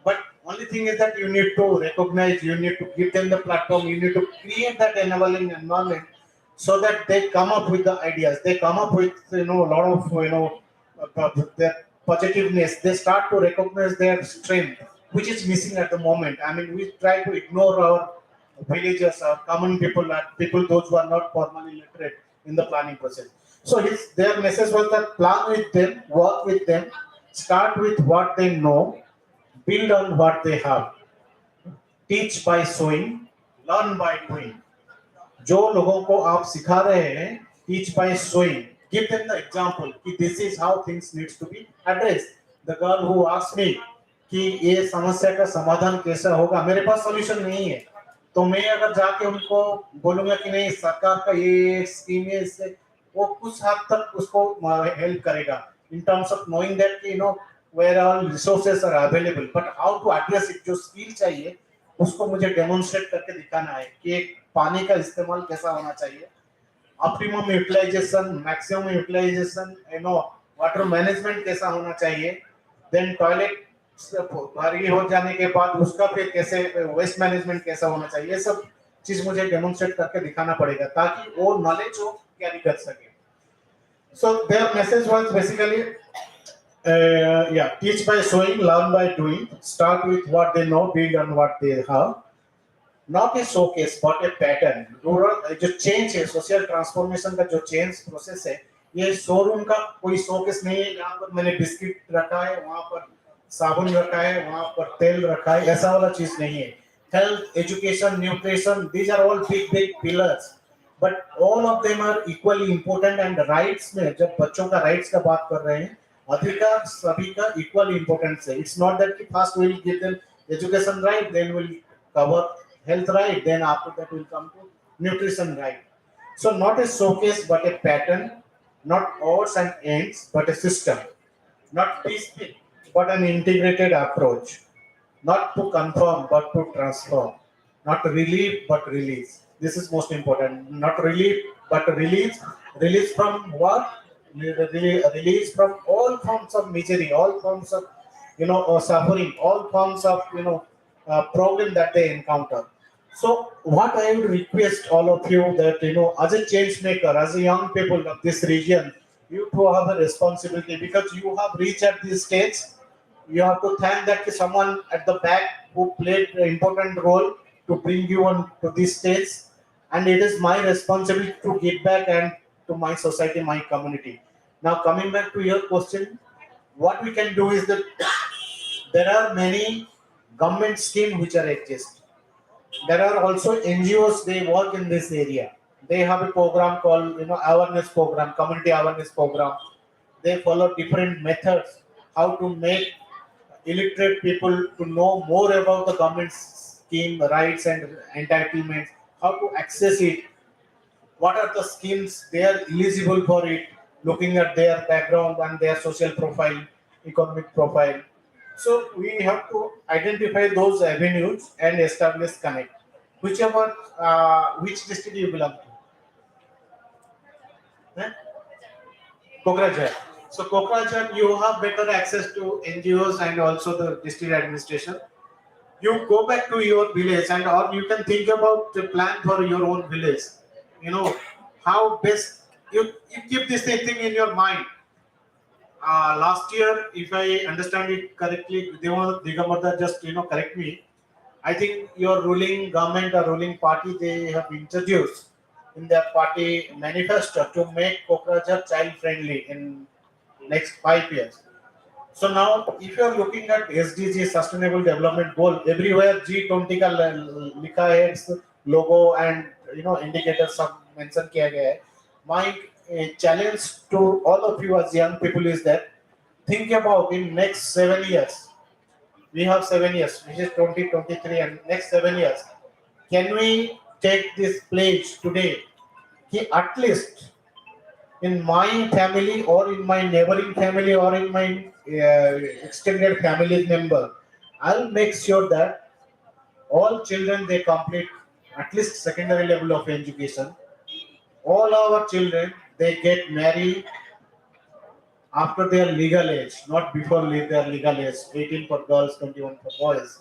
but only thing is that you need to recognize, you need to give them the platform, you need to create that enabling environment so that they come up with the ideas, they come up with a lot of their positiveness. They start to recognize their strength, which is missing at the moment. I mean, we try to ignore our villagers, our common people, people those who are not formally literate in the planning process. So their message was that plan with them, work with them, start with what they know, build on what they have, teach by showing, learn by doing. जो लोगों को आप सिखा रहे हैं, teach by showing, give them the example कि this is how things needs to be addressed. The girl who asked me कि ये समस्या का समाधान कैसा होगा, मेरे पास सॉल्यूशन नहीं है, तो मैं अगर जाके उनको बोलूंगा कि नहीं सरकार का ये स्कीम है, इससे वो कुछ हद तक उसको हेल्प करेगा in terms of knowing that where all resources are available, but how to address it. जो स्किल चाहिए उसको मुझे डेमोन्स्ट्रेट करके दिखाना है कि पानी का इस्तेमाल कैसा होना चाहिए, optimum utilisation, maximum utilisation, water management कैसा होना चाहिए, देन टॉयलेट भारी हो जाने के बाद उसका फिर कैसे वेस्ट मैनेजमेंट कैसा होना चाहिए. ये सब चीज मुझे डेमोन्स्ट्रेट करके दिखाना पड़ेगा ताकि वो नॉलेज वो कैरी कर सके. So their message was basically teach by showing, learn by doing, start with what they know, build on what they have. Not a showcase but a pattern. Rural जो change है, social transformation का जो change process है, ये showroom का कोई showcase नहीं है. यहाँ पर मैंने बिस्किट रखा है, वहाँ पर साबुन रखा है, वहाँ पर तेल रखा है, ऐसा वाला चीज नहीं है. Health, education, nutrition, these are all big pillars. But all of them are equally important. And rights में जब बच्चों का rights का बात कर रहे हैं, अधिकार सभी का equally important है. It's not that first we will give them education right, then we'll cover health right, then after that we'll come to nutrition right. So not a showcase but a pattern, not odds and ends but a system, not piecemeal but an integrated approach, not to conform but to transform, not relieve but release, This is most important. Not relief, but release. Release from what? Release from all forms of misery, all forms of suffering, all forms of problem that they encounter. So what I would request all of you that as a change maker, as a young people of this region, you too have a responsibility because you have reached at this stage. You have to thank that someone at the back who played an important role to bring you on to this stage, and it is my responsibility to give back and to my society, my community. Now coming back to your question, what we can do is that there are many government schemes which are exist. There are also NGOs, they work in this area. They have a program called awareness program, community awareness program. They follow different methods how to make illiterate people to know more about the government scheme rights and entitlements, how to access it, what are the schemes they are eligible for it, looking at their background and their social profile, economic profile. So we have to identify those avenues and establish connect. Whichever, which district you belong to? Eh? Kokrajhar. So Kokrajhar, you have better access to NGOs and also the district administration. You go back to your village and or you can think about the plan for your own village. How best you keep this thing in your mind. Last year, if I understand it correctly, Digamata just correct me. I think your ruling government or ruling party, they have introduced in their party manifesto to make Kokrajhar child friendly in next 5 years. So now, if you are looking at SDG Sustainable Development Goal, everywhere G20 का लिखा है its logo and indicators सब mention किया गया है. My challenge to all of you as young people is that think about in next 7 years. We have 7 years, which is 2023, and next 7 years. Can we take this pledge today? कि at least in my family or in my neighboring family or in my extended family member, I'll make sure that all children they complete at least secondary level of education. All our children they get married after their legal age, not before their legal age. 18 for girls, 21 for boys,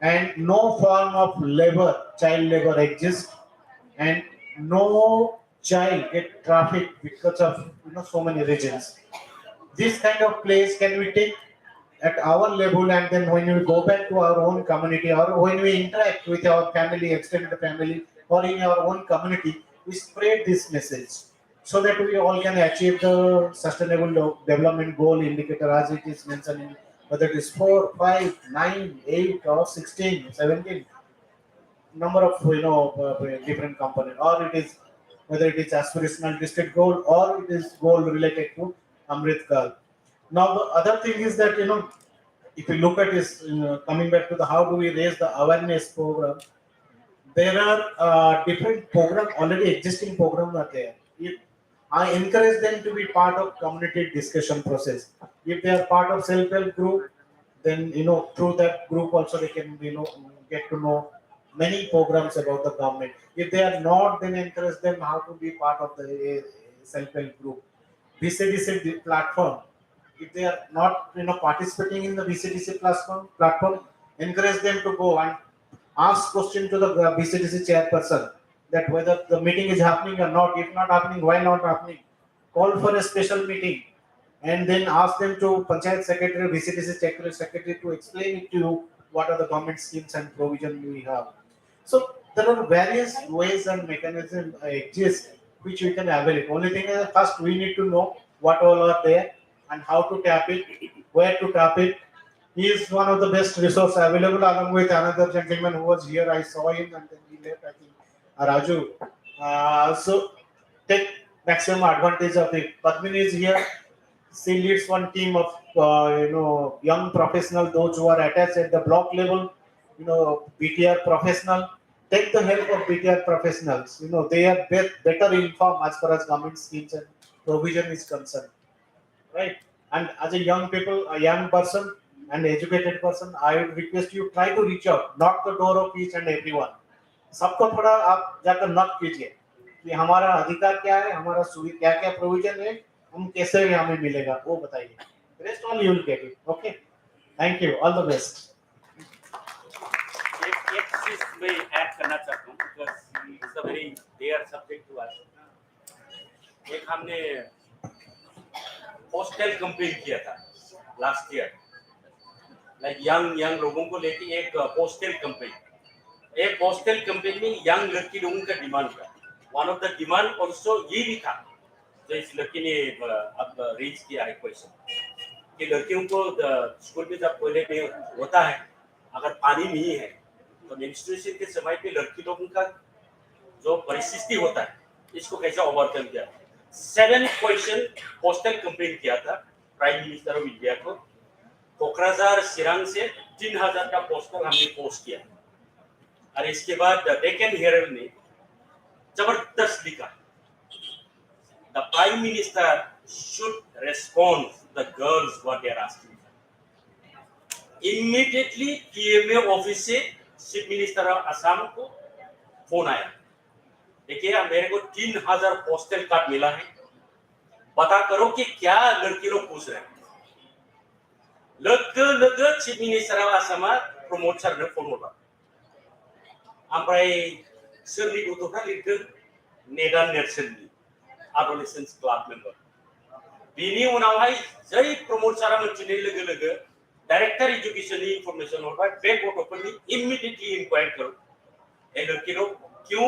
and no form of labor, child labor exists, and no child get trafficked because of so many reasons. This kind of place can we take at our level, and then when we go back to our own community or when we interact with our family, extended family, or in our own community, we spread this message so that we all can achieve the sustainable development goal indicator as it is mentioned in whether it is 4, 5, 9, 8, or 16, 17 number of different components, or it is whether it is aspirational district goal or it is goal related to Amrit Kal. Now the other thing is that if you look at this coming back to the how do we raise the awareness program, there are different program already existing program are there. If I encourage them to be part of community discussion process. If they are part of self-help group, then through that group also they can get to know many programs about the government. If they are not, then encourage them how to be part of the self-help group. BCDC platform. If they are not participating in the BCDC platform, encourage them to go and ask question to the BCDC chairperson that whether the meeting is happening or not. If not happening, why not happening? Call for a special meeting and then ask them to Panchayat Secretary, BCDC Secretary to explain it to you what are the government schemes and provision we have. So there are various ways and mechanisms exist which we can avail it. Only thing is first we need to know what all are there and how to tap it, where to tap it. He is one of the best resource available along with another gentleman who was here. I saw him and then he left, I think, Raju. So take maximum advantage of it. Padmini is here. She leads one team of young professionals, those who are attached at the block level, BTR professional. Take the help of BTR professionals. They are better informed as far as government schemes and provision is concerned, right? And as a young people, a young person, and educated person, I would request you try to reach out, knock the door of each and everyone. सबको थोड़ा आप जाकर note कीजिए कि हमारा अधिकार क्या है, हमारा सुविधा क्या क्या प्रोविजन है, हम कैसे हमें मिलेगा वो बताइए. Rest all you will get it. Okay, thank you, all the best. एक चीज मैं ऐड करना चाहता हूँ because it's a very there subject to us. एक हमने पोस्टल कंपेन किया था लास्ट ईयर, लाइक यंग लोगों को लेके एक पोस्टल कंपेन. एक पोस्टल कंपेन में यंग लड़की लोगों का डिमांड था. One of the demand also ये भी था जो इस लड़की ने अब रीच किया है क्वेश्चन कि लड़कियों को स्कूल में जब टॉयलेट में होता है अगर पानी नहीं है तो मेंस्ट्रुएशन के समय पे लड़की लोगों का जो परिस्थिति होता है इसको कैसे ओवरकम किया. 7 क्वेश्चन पोस्टल कंपेन किया था प्राइम मिनिस्टर ऑफ इंडिया को. कोकराझार सिरांग से 3000 का पोस्टर हमने पोस्ट किया और इसके बाद डेक्कन हेरल्ड ने जबरदस्त लिखा the prime minister should respond the girls what they are asking. Immediately PM's office से चीफ मिनिस्टर ऑफ असम को फोन आया. देखिए मेरे को 3000 पोस्टल कार्ड मिला है, पता करो कि क्या लड़की लोग पूछ रहे हैं. लोगो chief minister of Assam Pramod sir ने फोन हरबाय. ओमफ्राय सोरनि गथ'फ्रा लिरदों नेदान नेरसोननि एडोलेसेंस क्लाब मेम्बर. बिनि उनावहाय जै प्रमोद सारा मोनथिनाय लोगो लोगो डायरेक्टर एजुकेशननि इनफरमेशन हरबाय बे गथ'फोरनि इमीडिएटली इंक्वायर करो ये लड़की लोग क्यों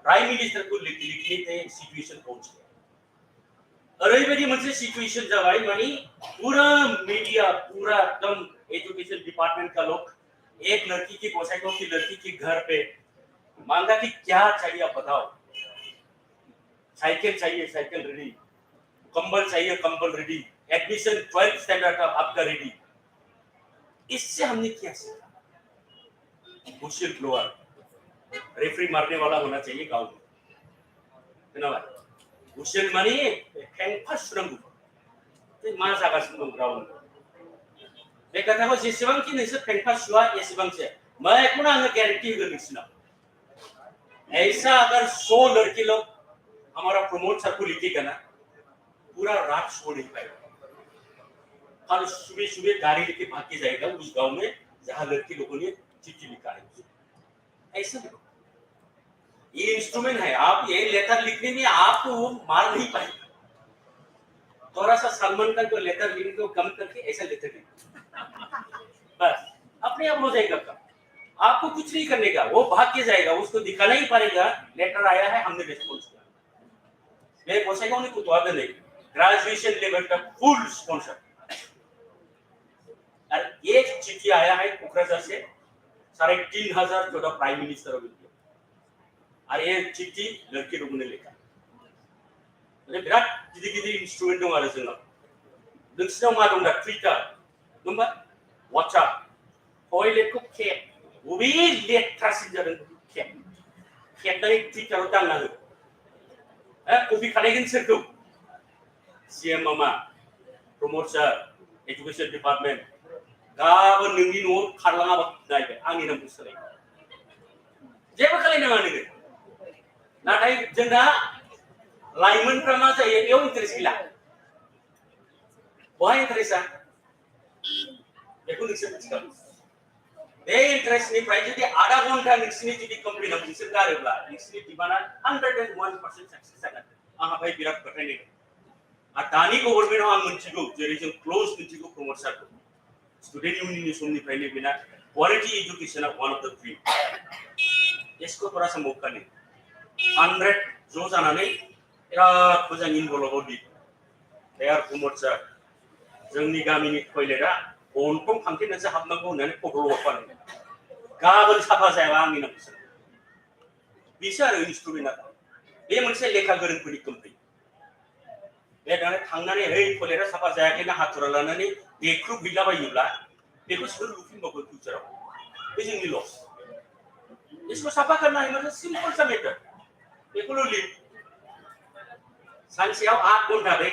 प्राइम मिनिस्टर को लिखने थे सिचुएशन पहुंच गया. ओरैबायदि मोनसे सिचुएशन जाबाय माने पूरा मीडिया पूरा एकदम एजुकेशन डिपार्टमेंट का लोग एक लड़की की गोसाइकों की लड़की के घर पे मांगा कि क्या चाहिए आप बताओ. साइकिल चाहिए साइकिल रेडी, कंबल चाहिए कंबल रेडी, एडमिशन 12th स्टैंडर्ड का आपका रेडी. इससे हमने क्या सीखा? व्हिसल ब्लोअर रेफरी मारने वाला होना चाहिए गांव में. धन्यवाद. व्हिसल माने फेंफा सुनांगौ ते मा जागासिनो दं ग्राउन्ड. बे खोथाखौ जेसेबांखि नोंसोर फेंफा सुवा एसेबांसो मैं एखौनो आङो ग्यारेंटी होगोन नोंसिनाव. ऐसा अगर 100 लड़की लोग हमारा प्रमोद सर को लिखेगा ना पूरा रात सो नहीं पाएगा. कल सुबह सुबह गाड़ी लेके भाग के जाएगा उस गांव में जहां लड़की लोगों ने चिट्ठी लिखा है. ऐसा ये इंस्ट्रूमेंट है. आप ये लेटर लिखने में आपको वो मार नहीं पाएगा. थोड़ा सा सलमान खान को लेटर लिखने को कम करके ऐसा लेटर लिखो बस अपने आप हो जाएगा काम. आपको कुछ नहीं करने का, वो भाग के जाएगा, उसको दिखाना ही पड़ेगा लेटर आया है हमने रिस्पॉन्स किया. मेरे पोसेगा उन्हें कुछ वादा नहीं. ग्रेजुएशन लेवल का फुल स्पॉन्सर. और एक चिट्ठी आया है कोकराझार से 3500 जो प्राइम मिनिस्टर ऑफ इंडिया. और ये चिट्ठी लड़के लोगों ने लिखा. बिराद गिदिर गिदिर इंस्ट्रूमेंट दं आरो जोंनाव. नोंसिनाव मा दं दा ट्विटार दं बा व्हाट्सएप टयलेट को खेब बबे लेथ्रासिन जादों खेब खेबनानै ट्विटाराव दांना हो. कपि खालायगोन सोरखौ? सीएम मामा प्रमोद सर एजुकेशन डिपार्टमेंट गाबोन नोंनि न'आव खारलाङाबा नायबाय आंनि नामखौ सोलाय जेबो खालायनाङा नोङो. नाथाय जोंना लाइमोनफ्रा मा जायो बेयाव इन्टारेस्ट गैला. बहा इन्टारेस्टआ बेखौ नोंसोर मिथिखागौ. बे इन्टारेस्टनिफ्राय जुदि आधा घन्टा नोंसिनि जुदि कमप्लेनाव नोंसोर गारोब्ला नोंसिनि डिमान्डआ 101% साक्सेस जागोन. आंहा बेहाय बिराद फोथायनाय दं. आरो दानि गभर्नमेन्टआव आं मिथिगौ जेरै जों क्लोज मिथिगौ प्रमोद सारखौ स्टुडेन्ट इउनियननि समनिफ्रायनो बेना क्वालिटी एजुकेशना वन अफ द थ्री. इसको थोड़ा सा मौका नहीं 100 ज' जानानै बिराद मोजां इनभल्भ दि दे आर प्रमोद सार जोंनि गामिनि टयलेटआ गन्थं फांथेनासो हाबनांगौ होननानै खबर हरफानो गाबोन साफा जायाबा आंनि नामखौ सोलाय. बिसो आरो इन्स्ट्रुमेन्टआ. बे मोनसे लेखा गोरोंफोरनि कमप्लेन. बे दाना थांनानै है टयलेटआ साफा जायाखैना हाथुरा लानानै देख्रुब हैलाबायोब्ला बेखौ सोर लुफिनबावगोन फिउचाराव? बे जोंनि लस. इसको साफा करना है मतलब सिंपल सा मेथड. बेखौल' लिर. सानसेयाव 8 घन्टा दे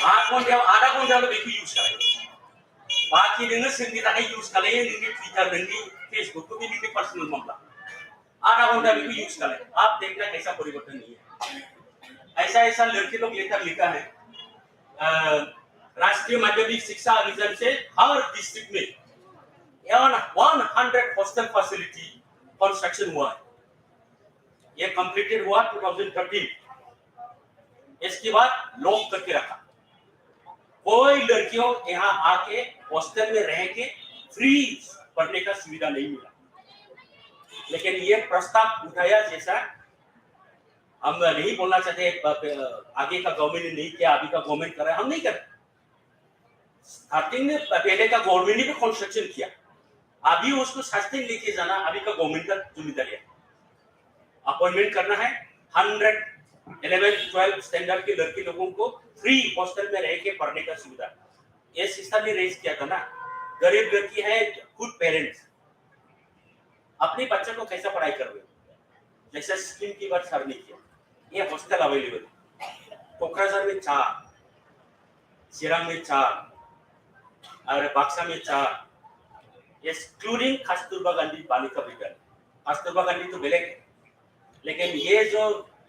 8 घन्टायाव आधा घन्टाल' बेखौ इउज खालाय. बाखि नोङो सोरनि थाखाय इउज खालायो नोंनि टुइटार नोंनि फेसबुकखौ बे नोंनि पार्सनेल मामला. आधा घंटा भी यूज कर ले, आप देखना कैसा परिवर्तन नहीं है। ऐसा ऐसा लड़के लोग लेकर लिखा है राष्ट्रीय माध्यमिक शिक्षा अभियान से हर डिस्ट्रिक्ट में 100 हॉस्टल फैसिलिटी कंस्ट्रक्शन हुआ है। ये कंप्लीटेड हुआ 2013। इसके बाद लॉक करके रखा, कोई लड़कियों यहाँ आके हॉस्टल में रह के फ्री पढ़ने का सुविधा नहीं मिला। लेकिन ये प्रस्ताव उठाया, जैसा हम नहीं बोलना चाहते आगे का गवर्नमेंट ने नहीं किया, अभी का गवर्नमेंट कर रहा है, हम नहीं कर रहे। स्टार्टिंग में पहले का गवर्नमेंट ने भी कंस्ट्रक्शन किया, अभी उसको सस्टेन लेके जाना अभी का गवर्नमेंट का जिम्मेदारी है। अपॉइंटमेंट करना है 100 11-12 स्टैंडर्ड के लड़के लोगों को फ्री हॉस्टल में रह के पढ़ने का सुविधा। ये सिस्टम ने रेज किया था ना, गरीब लड़की है, खुद पेरेंट्स अपने बच्चे को कैसा पढ़ाई कर रहे, जैसे स्कीम की बात सर ने किया। ये हॉस्टल अवेलेबल कोकराझार में 4, चिरांग में 4 और बक्सा में 4, एक्सक्लूडिंग कस्तूरबा गांधी बालिका विद्यालय। कस्तूरबा गांधी तो बेलेग है, लेकिन ये जो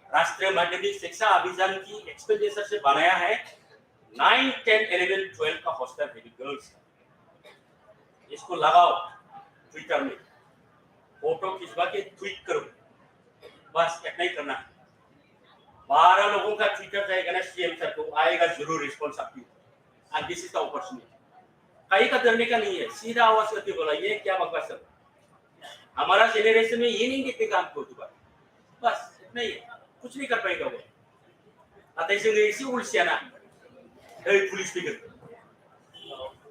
राष्ट्रीय माध्यमिक शिक्षा अभियान की एक्सपेंडिचर से बनाया है 9, 10, 11, 12 का हॉस्टल है गर्ल्स। इसको लगाओ ट्विटर में, फोटो खिंचवा के ट्वीट करो, बस इतना ही करना है। 12 लोगों का ट्विटर जाएगा ना सीएम सर को, आएगा जरूर रिस्पॉन्स आपकी। And this is the opportunity, कहीं का डरने का नहीं है, सीधा आवाज करके बोला ये क्या बकवास है। हमारा जेनरेशन में ये नहीं दिखेगा हमको दोबारा, बस इतना ही है, कुछ नहीं कर पाएगा वो। आता जेनरेशन उलसियाना पुलिस फिगर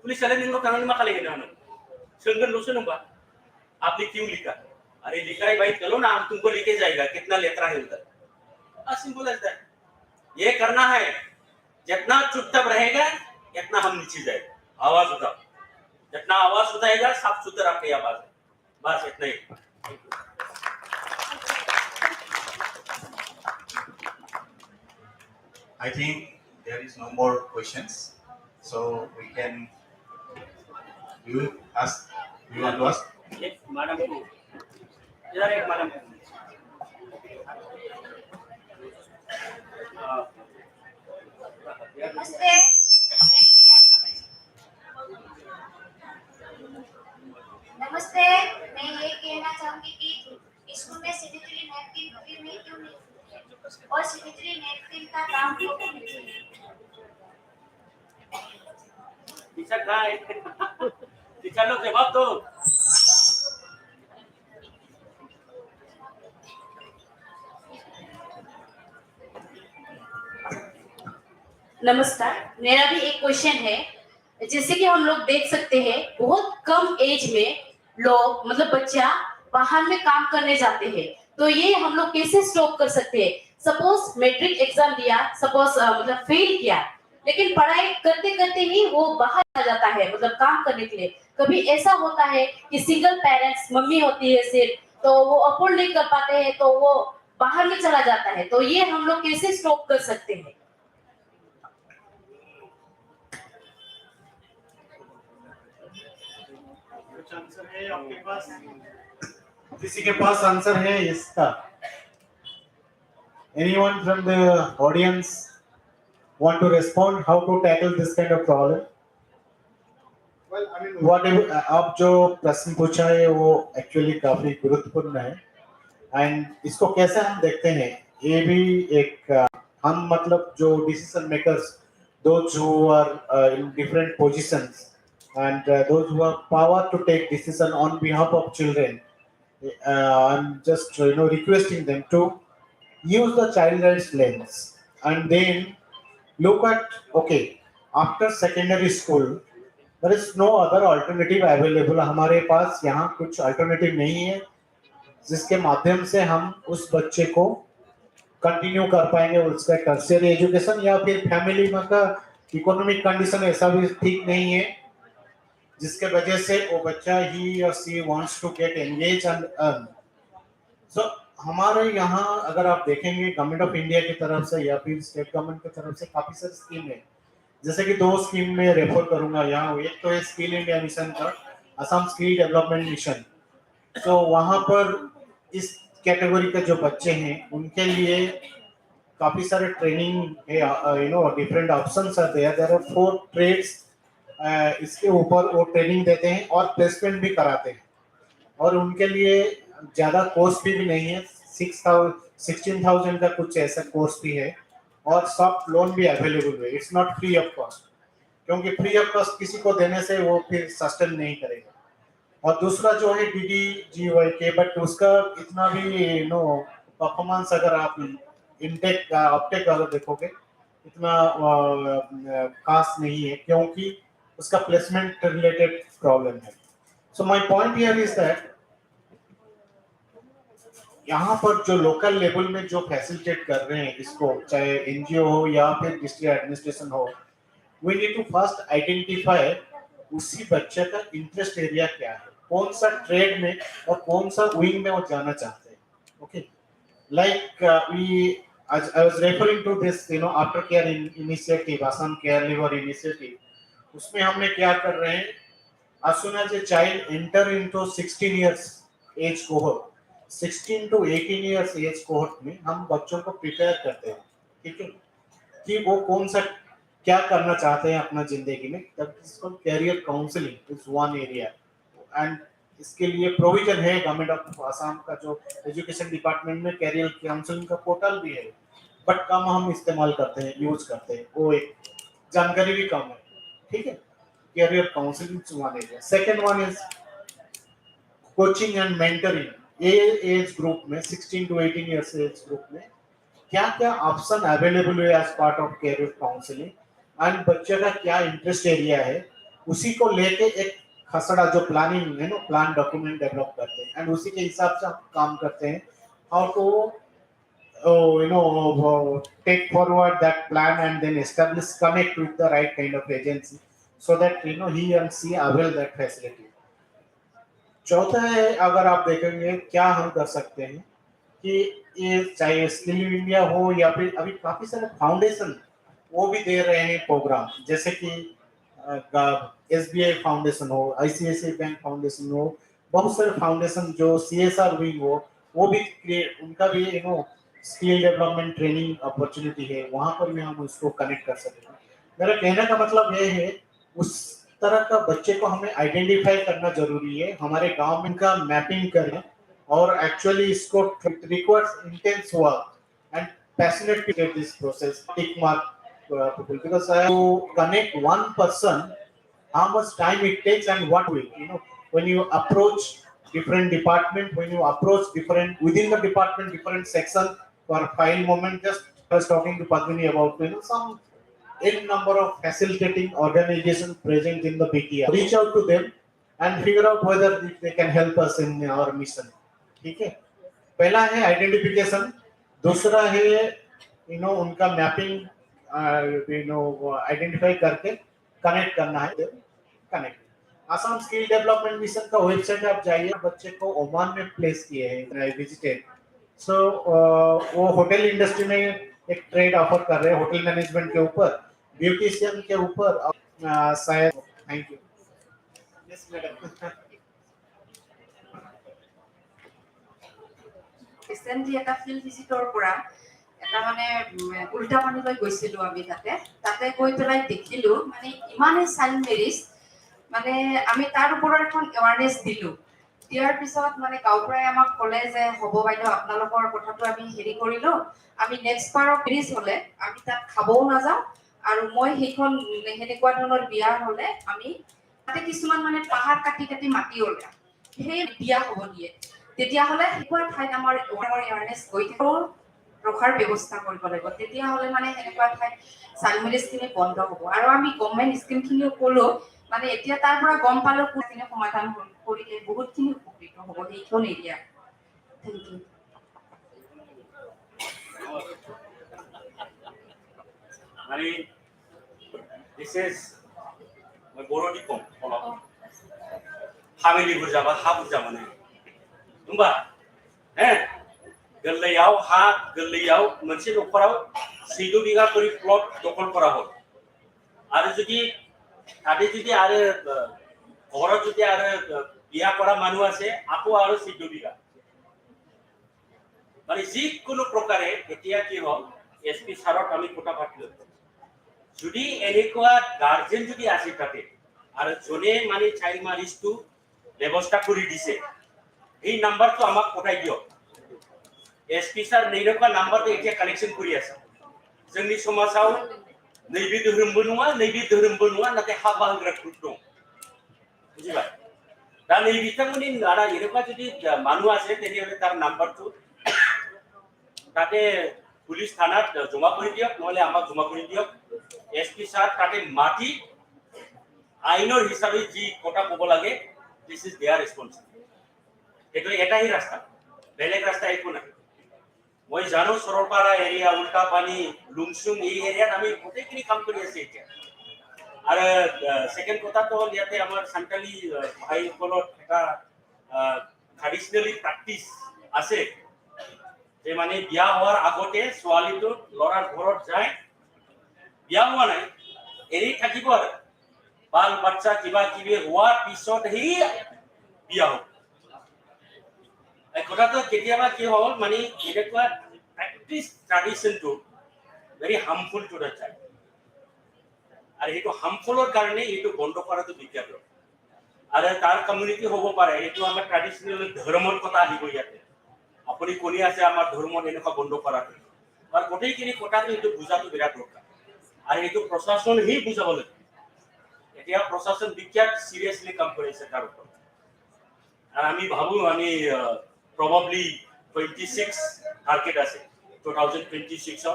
पुलिस वाले दिन को कानून में खाली ना संगठन लोग सुनूंगा आपने क्यों लिखा। अरे लिखा है भाई, चलो ना हम तुमको लेके जाएगा, कितना लेतरा है उधर, सिंपल है। ये करना है, जितना चुपचाप रहेगा इतना हम नीचे जाएगा। आवाज उठाओ, जितना आवाज उठाएगा साफ सुथरा आपकी आवाज है, बस इतना ही। I think there is no more questions, so we can. You ask. You want to ask? एक मैडम को इधर, एक मैडम नमस्ते। नमस्ते, मैं ये कहना चाहूंगी कि स्कूल में सैनिटरी नैपकिन फ्री में क्यों नहीं, और सैनिटरी नैपकिन का दाम क्यों नहीं? टीचर कहाँ है? टीचर लोग जवाब दो। नमस्कार, मेरा भी एक क्वेश्चन है। जैसे कि हम लोग देख सकते हैं बहुत कम एज में लोग मतलब बच्चा बाहर में काम करने जाते हैं, तो ये हम लोग कैसे स्टॉप कर सकते हैं? सपोज मैट्रिक एग्जाम दिया, सपोज मतलब फेल किया, लेकिन पढ़ाई करते करते ही वो बाहर आ जाता है मतलब काम करने के लिए। कभी ऐसा होता है कि सिंगल पेरेंट्स मम्मी होती है सिर्फ, तो वो अफोर्ड नहीं कर पाते हैं, तो वो बाहर में चला जाता है, तो ये हम लोग कैसे स्टॉप कर सकते हैं? आंसर है आपके पास? किसी के पास आंसर है इसका? Anyone from the audience want to respond how to tackle this kind of problem? Well, I mean, whatever आप जो प्रश्न पूछा है वो एक्चुअली काफी गुरुत्वपूर्ण है, एंड इसको कैसे हम देखते हैं ये भी एक हम मतलब जो decision makers, those who are in different positions and those who have power to take decision on behalf of children, I'm just requesting them to use the child rights lens and then look at, okay, after secondary school there is no other alternative available. हमारे पास यहाँ कुछ alternative नहीं है जिसके माध्यम से हम उस बच्चे को कंटिन्यू कर पाएंगे उसका टर्शियरी एजुकेशन, या फिर फैमिली में का इकोनॉमिक कंडीशन ऐसा भी ठीक नहीं है जिसके वजह से वो बच्चा ही और she wants to get engage and earn. सो हमारे यहाँ अगर आप देखेंगे गवर्नमेंट ऑफ इंडिया की तरफ से या फिर स्टेट गवर्नमेंट की तरफ से काफी सारी स्कीम है, जैसे कि 2 स्कीम में रेफर करूंगा यहाँ। एक तो है स्किल इंडिया मिशन का, असम स्किल डेवलपमेंट मिशन। तो वहाँ पर इस कैटेगरी के जो बच्चे हैं उनके लिए काफी सारे ट्रेनिंग है, different options are there. There are 4 trades, इसके ऊपर वो ट्रेनिंग देते हैं और प्लेसमेंट भी कराते हैं, और उनके लिए ज़्यादा कोर्स भी नहीं है। 16,000 का कुछ ऐसा कोर्स भी है, और सॉफ्ट लोन भी अवेलेबल है। It's not free of cost, क्योंकि फ्री ऑफ कॉस्ट किसी को देने से वो फिर सस्टेन नहीं करेगा। और दूसरा जो है DDGYK, बट उसका इतना भी परफॉर्मेंस अगर आप इनटेक अपटेक अगर देखोगे इतना खास नहीं है, क्योंकि उसका प्लेसमेंट रिलेटेड प्रॉब्लम है। So my point here is that यहाँ पर जो लोकल लेवल में जो फैसिलिटेट कर रहे हैं इसको, चाहे NGO हो या फिर डिस्ट्रिक्ट एडमिनिस्ट्रेशन हो, we need to first identify उसी बच्चे का इंटरेस्ट एरिया क्या है, कौन सा ट्रेड में और कौन सा विंग में वो जाना चाहते हैं। Okay, like I was referring to this aftercare initiative, Assam Care Liver Initiative, उसमें हमने क्या कर रहे हैं, as soon as a child enter into 16 years age cohort, 16 to 18 years age cohort में हम बच्चों को प्रिपेयर करते हैं, ठीक है, कि वो कौन सा क्या करना चाहते हैं अपना जिंदगी में। तब इसको career counselling is one area, and इसके लिए प्रोविजन है गवर्नमेंट ऑफ आसाम का, जो एजुकेशन डिपार्टमेंट में कैरियर काउंसलिंग का पोर्टल भी है, बट कम हम इस्तेमाल करते हैं, यूज करते हैं, वो एक जानकारी भी कम है, ठीक है। Career counselling one area. Second one is coaching and mentoring. ये एज ग्रुप में 16 टू 18 इयर्स एज ग्रुप में क्या क्या ऑप्शन अवेलेबल है as part of career counselling, and बच्चे का क्या इंटरेस्ट एरिया है, उसी को लेके एक खसड़ा जो प्लानिंग है ना, प्लान डॉक्यूमेंट डेवलप करते हैं, एंड उसी के हिसाब से हम काम करते हैं, how to take forward that plan and then establish connect with the right kind of agency so that he and she avail that facility. चौथा है, अगर आप देखेंगे क्या हम कर सकते हैं कि ये चाहे स्किल इंडिया हो या फिर अभी काफी सारे फाउंडेशन वो भी दे रहे हैं प्रोग्राम, जैसे कि SBI फाउंडेशन हो, ICICI बैंक फाउंडेशन हो, बहुत सारे फाउंडेशन जो CSR विंग हो, वो भी उनका भी स्किल डेवलपमेंट ट्रेनिंग अपॉर्चुनिटी है, वहां पर भी हम उसको कनेक्ट कर सकते हैं। मेरा कहने का मतलब ये है, उस तरह का बच्चे को हमें आइडेंटिफाई करना जरूरी है, हमारे गांव में इनका मैपिंग करें, और एक्चुअली इसको requires intense work and passionate to get this process, tick mark people, because I have to connect one person, how much time it takes and what way, when you approach different department, when you approach different within the department, different section for file moment. Just I was talking to Padmini about some n number of facilitating organizations present in the BTR. Reach out to them and figure out whether they can help us in our mission. ठीक है, पहला है identification, दूसरा है उनका mapping, identify करके connect करना है, connect. Assam skill development mission का वेबसाइट आप जाइए, बच्चे को ओमान में प्लेस किए हैं, विजिटेड। सो वो होटल इंडस्ट्री में एक ट्रेड ऑफर कर रहे हैं, होटल मैनेजमेंट के ऊपर, ब्यूटिशियन के ऊपर, शायद। Thank you. Yes madam. Recently এটা ফিল্ড ভিজিটৰ পৰা এটা মানে উল্টা পানীলৈ গৈছিলোঁ আমি, তাতে গৈ পেলাই দেখিলোঁ মানে ইমানেই চাইল্ড মেৰিজ, মানে আমি তাৰ ওপৰত এখন এৱাৰনেছ দিলোঁ। দিয়াৰ পিছত মানে গাঁৱৰ পৰাই আমাক ক'লে যে হ'ব বাইদেউ, আপোনালোকৰ কথাটো আমি হেৰি কৰিলোঁ, আমি নেক্সট বাৰৰ মেৰিজ হ'লে আমি তাত খাবও নাযাওঁ, আৰু মই সেইখন সেনেকুৱা ধৰণৰ বিয়া হ'লে আমি তাতে কিছুমান মানে পাহাৰ কাটি কাটি মাটি ওলাই সেই বিয়া হ'ব দিয়ে, তেতিয়াহ'লে সেইবোৰ ঠাইত আমাৰ এৱাৰনেছ হৈ থাকিব, ৰখাৰ ব্যৱস্থা কৰিব লাগিব, তেতিয়াহ'লে মানে সেনেকুৱা ঠাইত চাইল্ড মেৰিজখিনি বন্ধ হ'ব। আৰু আমি গভৰ্ণমেণ্ট স্কিমখিনিও ক'লোঁ, মানে এতিয়া তাৰ পৰা গম পালোঁ কোনখিনি সমাধান কৰিলে বহুতখিনি উপকৃত হ'ব সেইখন এৰিয়া। Thank you. মানে this is बर'नि कम फेमिलि बुरजा बा हा बुरजा मोनो होमबा गोरलैयाव हा गोरलैयाव मोनसे न'खराव 14 बिघा करि प्लट दखल करा हल आरो जुदि ताते जुदि आरो घराव जुदि आरो बिया करा मानु आछे आको आरो 14 बिघा মানে যিকোনো প্ৰকাৰে এতিয়া কি হ'ল SP ছাৰক আমি কথা পাতিলো যদি এনেকুৱা গাৰ্জেন যদি আছে তাতে আৰু যোনে মানে চাইল্ড ম্যাৰেজটো ব্যৱস্থা কৰি দিছে এই নাম্বাৰটো আমাক পঠাই দিয়ক SP ছাৰ এনেকুৱা নাম্বাৰটো এতিয়া কালেকশ্যন কৰি আছে जोंनि समाजाव नैबे धोरोमबो नङा नाथाय हाबा होग्रा ग्रुप दं बुजिबाय दा नै बिथांमोननि दाना এনেকুৱা যদি মানুহ আছে তেনেহ'লে তাৰ নাম্বাৰটো তাতে পুলিচ থানাত জমা কৰি দিয়ক নহলে আমাক জমা কৰি দিয়ক SP ছাৰ তাতে মাটি আইনৰ হিচাপে যি কথা ক'ব লাগে দিস ইজ देयर ৰেসপন্সিবিলিটি এইটো এটাই ৰাস্তা বেলেগ ৰাস্তা একো নাই মই জানো সৰলপাৰা এৰিয়া উল্টা পানী লুংচুং এই এৰিয়াত আমি গোটেইখিনি কাম কৰি আছি এতিয়া আৰু সেকেন্ড কথাটো হ'ল ইয়াতে আমাৰ সান্তালী ভাইসকলৰ এটা ট্ৰেডিশনেলি প্ৰেক্টিস আছে যে মানে বিয়া হোৱাৰ আগতে ছোৱালীটো ল'ৰাৰ ঘৰত যায় বিয়া হোৱা নাই এৰি থাকিব আৰু বাল বাচ্চা কিবা কিবি হোৱাৰ পিছতহে বিয়া হ'ব এই কথাটো কেতিয়াবা কি হ'ল মানে এনেকুৱা প্ৰেক্টিস ট্ৰেডিশনটো very harmful to the child আৰু এইটো হাৰ্মফুলৰ কাৰণে এইটো বন্ধ কৰাটো বিজ্ঞাপন আৰু তাৰ কমিউনিটি হ'ব পাৰে এইটো আমাৰ ট্ৰেডিশনেল ধৰ্মৰ কথা আহিব ইয়াতে আপুনি কোনে আছে আমাৰ ধৰ্মত এনেকুৱা বন্ধ কৰাটো আৰু গোটেইখিনি কথাটো এইটো বুজাটো বিৰাট দৰকাৰ আৰু এইটো প্ৰশাসন হি বুজাব লাগে এতিয়া প্ৰশাসন বিজ্ঞান সিৰিয়াসলি কাম কৰিছে তাৰ ওপৰত আৰু আমি ভাবো আমি probably 26 টাৰ্গেট আছে 2026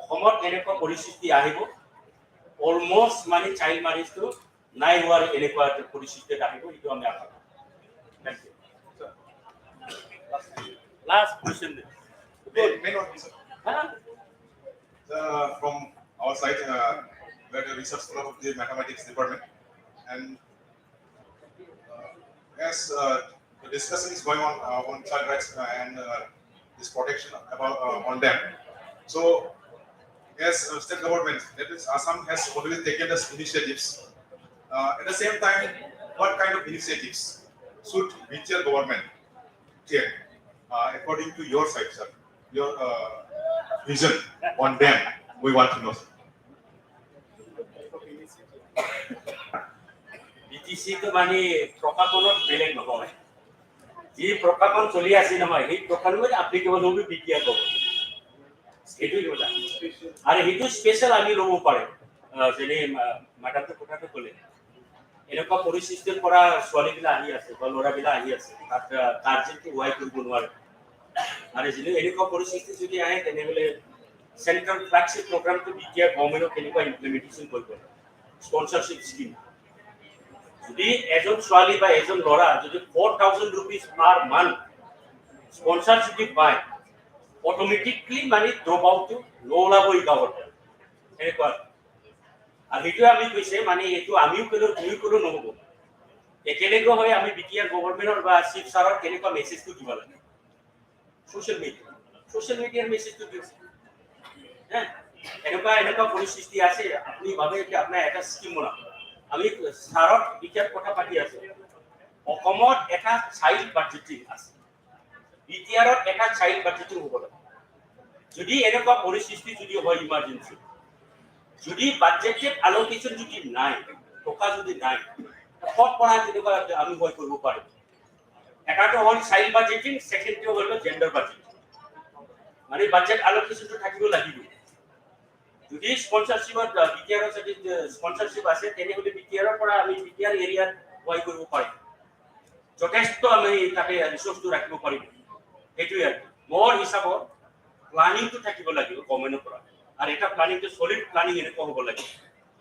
অসমত এনেকুৱা পৰিস্থিতি আহিব অলমোস্ট মানে চাইল্ড ম্যাৰেজটো নাই হোৱাৰ এনেকুৱা পৰিস্থিতি আহিব এইটো আমি আশা কৰোঁ thank you last question May not be, sir. From our side, we are the research fellow of the mathematics department, and as the discussion is going on child rights and this protection about on them. So, as state government, that is Assam has already taken these initiatives. At the same time, what kind of initiatives should regional government take, according to your side, sir? Your vision on them, we want to know. BTC to মানে প্ৰকাশনত বেলেগ নহয় যি প্ৰকাশন চলি আছে নহয় এই প্ৰকাশনত applicable হ'ব BIKF এইটোই কথা আৰু সেইটো স্পেশাল আমি ল'ব পাৰে যেনে মাডামটো কথাটো ক'লে এনেকুৱা পৰিস্থিতিৰ পৰা ছোৱালীবিলাক আহি আছে বা ল'ৰাবিলাক আহি আছে তাত গাৰ্জেনটো হোৱাই কৰিব নোৱাৰে আৰু যদি এনেকুৱা পৰিস্থিতি যদি আহে তেনেহ'লে চেন্ট্ৰেল ফ্লেগশ্বিপ প্ৰগ্ৰামটো BIKF গভৰ্ণমেণ্টক কেনেকুৱা ইমপ্লিমেণ্টেশ্যন কৰিব স্পন্সৰশ্বিপ স্কিম যদি এজন ছোৱালী বা এজন ল'ৰা যদি 4000 rupees per month স্পন্সৰশ্বিপ পায় অটোমেটিকলি মানে ড্ৰপ আউটটো নোলাবই গাঁৱত এনেকুৱা আৰু সেইটো আমি কৈছে মানে এইটো আমিও ক'লো তুমিও ক'লো নহ'ব একেলগে হৈ আমি BIKF গভৰ্ণমেণ্টৰ বা চিফ ছাৰৰ কেনেকুৱা মেছেজটো দিব লাগে সোশ্যাল মিডিয়াৰ মেছেজটো দিছে এনেকুৱা পৰিস্থিতি আছে আপুনি ভাবে যে আপোনাৰ এটা স্কিম বনাব আমি ছাৰত BIKF কথা পাতি আছো অসমত এটা চাইল্ড বাজেটিং আছে BTRত এটা চাইল্ড বাজেটিং হ'ব লাগে যদি এনেকুৱা পৰিস্থিতি যদি হয় ইমাৰ্জেন্সি যদি বাজেটেড আলোকেশন যদি নাই টকা যদি নাই ক'ত পৰা তেনেকুৱা আমি হৈ কৰিব পাৰিম এটাটো হ'ল চাইল্ড বাজেটিং সেকেন্ডটো হ'ল জেন্ডাৰ বাজেটিং মানে বাজেট আলোকেশনটো থাকিব লাগিব যদি স্পন্সৰশ্বিপত BTRৰ যদি স্পন্সৰশ্বিপ আছে তেনেহ'লে BTRৰ পৰা আমি BTR এৰিয়াত হৈ কৰিব পাৰিম যথেষ্ট আমি তাতে ৰিসোৰ্সটো ৰাখিব পাৰিম সেইটোৱে মোৰ হিচাপত প্লানিংটো থাকিব লাগিব গভৰ্ণমেণ্টৰ পৰা আৰু এটা প্লানিংটো সলিড প্লানিং এনেকুৱা হ'ব লাগে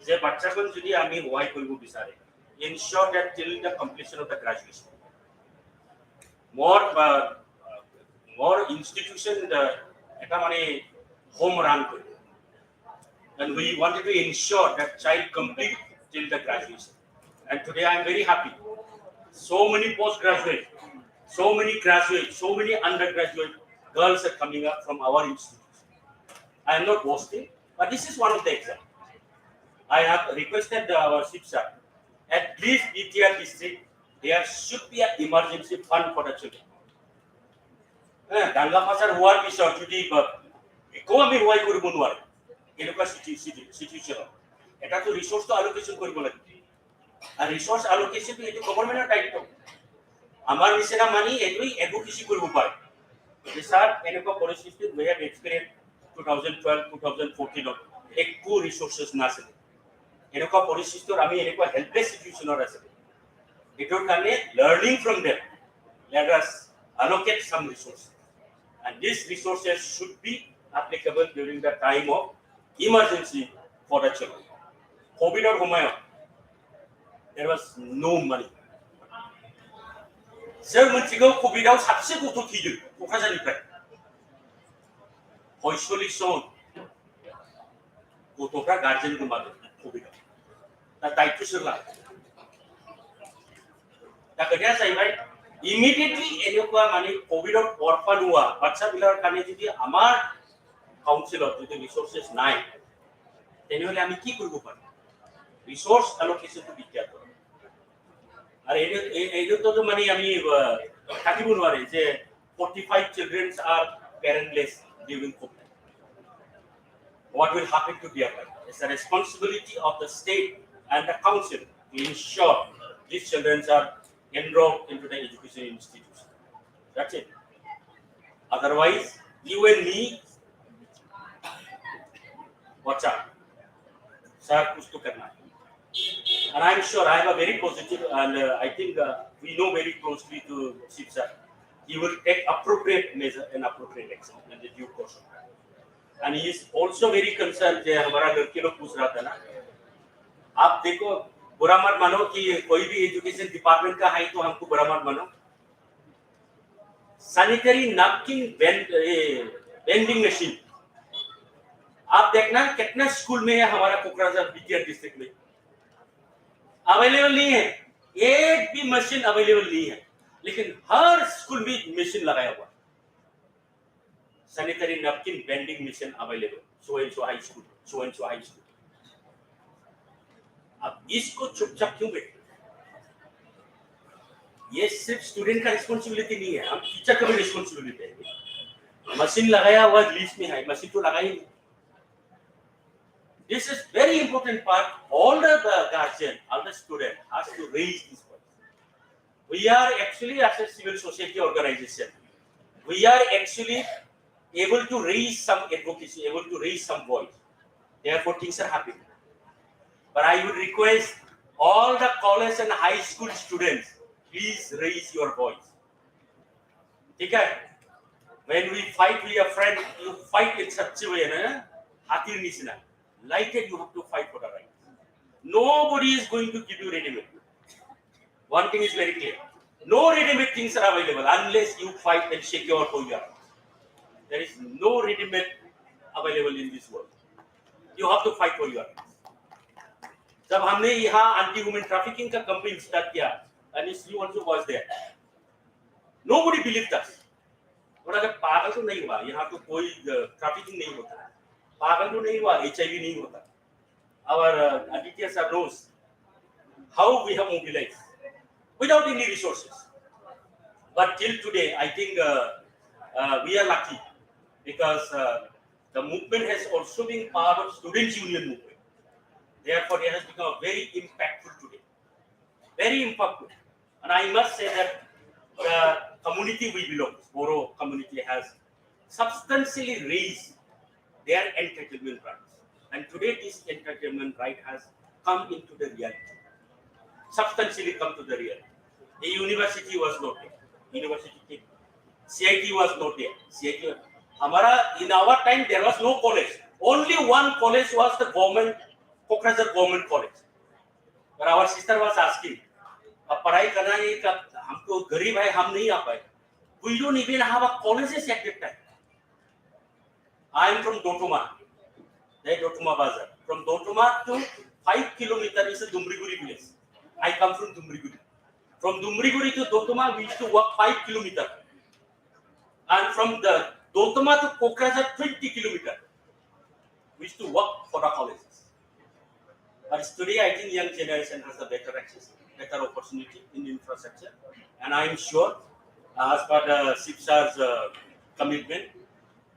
যে বাচ্চাখন যদি আমি হোৱাই কৰিব বিচাৰে ensure that till the completion of the graduation more institution eta mane home run kori and we wanted to ensure that child complete till the graduation and today I am very happy so many postgraduate so many graduate so many undergraduate girls are coming up from our institution I am not boasting but this is one of the examples I have requested our chief sir at least BTR district there should be an emergency fund for the children দাঙ্গা phasor হওয়ার পিছত যদি একো আমি সহায় কৰিব নোৱাৰো এনেকুৱা সিচুৱেশ্যন এটা তো ৰিসোৰ্সটো আলোকেশন কৰিব লাগিব আৰু ৰিসোৰ্স আলোকেশনটো এইটো গভৰ্ণমেণ্টৰ দায়িত্ব আমাৰ নিচিনা মানি এইটোই এডভোকেসি কৰিব পাৰে যে স্যার এনেকুৱা পৰিস্থিতিত we have experienced 2012-2014 একো ৰিসোৰ্সেস নাছিল এনেকুৱা পৰিস্থিতিত আমি এনেকুৱা হেল্পলেস সিচুৱেশ্যনত আছিলোঁ এটোৰ কাৰণে learning from them let us allocate some resources and these resources should be applicable during the time of emergency for the children covid or সময়ত there was no money सोर मोनथिगौ कभिडआव साबसे गथ' थैदों क'क्राझारनिफ्राय 45 जन गथ'फ्रा गार्जेन गोमादों कभिडआव दा दायित्व सोर लागोन दा खोथाया जाहैबाय इमिडिएटली এনেকুৱা মানে কভিডৰ অৰফান হোৱা বাচ্চাবিলাকৰ কাৰণে যদি আমাৰ কাউন্সিলত যদি ৰিসোৰ্সেস নাই তেনেহ'লে আমি কি কৰিব পাৰিম ৰিসোৰ্স এলোকেশনটো বিখ্যাত আর এইটো মানে আমি থাকিব নোৱাৰে যে 45 children are parentless during COVID. What will happen to their life? It's the responsibility of the state and the council to ensure these children are enrolled into the education institution. That's it. Otherwise, you and me, watch out. Sir, kuch to karna hai. And I'm sure I have a very positive, and I think we know very closely to Chief Sir. He will take appropriate measure and appropriate action in the due course of time. And he is also very concerned कि हमारा लड़के लोग पूछ रहा था ना, आप देखो बुरा मत मानो कि कोई भी एजुकेशन डिपार्टमेंट का है तो हमको बुरा मत मानो. सैनिटरी नैपकिन वेंडिंग मशीन आप देखना कितना स्कूल में है हमारा कोकराझार बीटीआर डिस्ट्रिक्ट में अवेलेबल नहीं है एक भी मशीन अवेलेबल नहीं है लेकिन हर स्कूल में मशीन लगाया हुआ sanitary napkin vending machine available so and so high school अब इसको चुपचाप क्यों बैठे ये सिर्फ स्टूडेंट का रिस्पांसिबिलिटी नहीं है हम टीचर का भी रिस्पांसिबिलिटी है मशीन लगाया हुआ लिस्ट में है मशीन तो लगाई नहीं This is very important part. All the guardian, all the student has to raise this point. We are actually as a civil society organization, we are actually able to raise some advocacy, able to raise some voice. Therefore, things are happening. But I would request all the college and high school students, please raise your voice. Okay? When we fight with a friend, you fight in such a way, hatir nisina. Like it, you have to fight for the right. Nobody is going to give you ready-made. One thing is very clear. No ready-made things are available unless you fight and secure for your rights. There is no ready-made available in this world. You have to fight for your rights. जब हमने यहाँ anti women trafficking का campaign start किया, and you also was there. Nobody believed us. और अगर पागल तो नहीं हुआ, यहाँ तो कोई trafficking नहीं होता. पागल तो नहीं हुआ HIV नहीं होता our Aditya sir knows how we have mobilized without any resources but till today I think we are lucky because the movement has also been part of students union movement therefore it has become very impactful today very impactful and I must say that the community we belong Boro community has substantially raised their entitlement rights. And today this entitlement right has come into the reality. Substantially come to the reality. The university was not there. University came. CIT was not there. CIT was, in our time there was no college. Only one college was the government, Kokrajhar government college. But our sister was asking, अब पढ़ाई करना है कब हमको गरीब है हम नहीं आ पाए. We don't even have a colleges at that time. I am from Dotuma, Dotuma Bazar. From Dotuma to 5 kilometers is a Dumbriguri village. I come from Dumbriguri. From Dumbriguri to Dotuma, we used to walk 5 kilometers. And from the Dotuma to Kokrajhar, 20 kilometers. We used to walk for the colleges. But today, I think young generation has a better access, better opportunity in infrastructure. And I am sure, as per the SIPSA's commitment.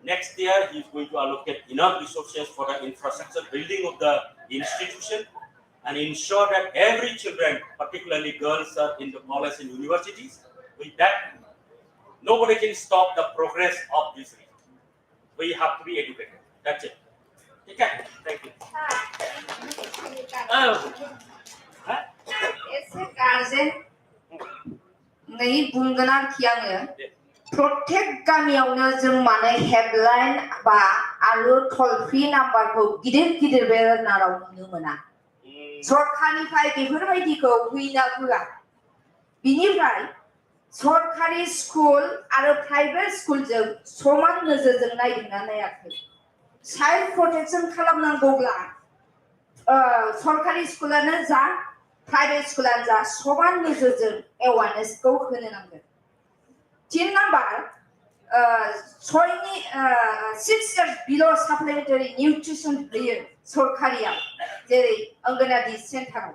Next year, he is going to allocate enough resources for the infrastructure building of the institution and ensure that every children, particularly girls, are in the college and universities. With that, nobody can stop the progress of this region. We have to be educated. That's it. Okay, thank you. Huh? Essay guardian नै बुंगोन आरोखि आङो प्रत्येक गामियावनो जों माने headline बा आरो टल फ्रि नाम्बारखौ गिदिर गिदिर बेनाराव नुनो मोना सरकारनिफ्राय बेफोरबायदिखौ होयोना होआ बिनिफ्राय सरकारि स्कुल आरो प्राइभेट स्कुलजों समान नोजोरजों नायदोंना नायाखै चाइल्ड प्रटेक्शन खालामनांगौब्ला सरकारि स्कुलानो जा प्राइभेट स्कुलानो जा समान नोजोरजों एवारनेसखौ होनो नांगोन 3 number 6 years below supplementary nutrition होयो सरकारियाव जेरै अंगनवाड़ी सेन्टाराव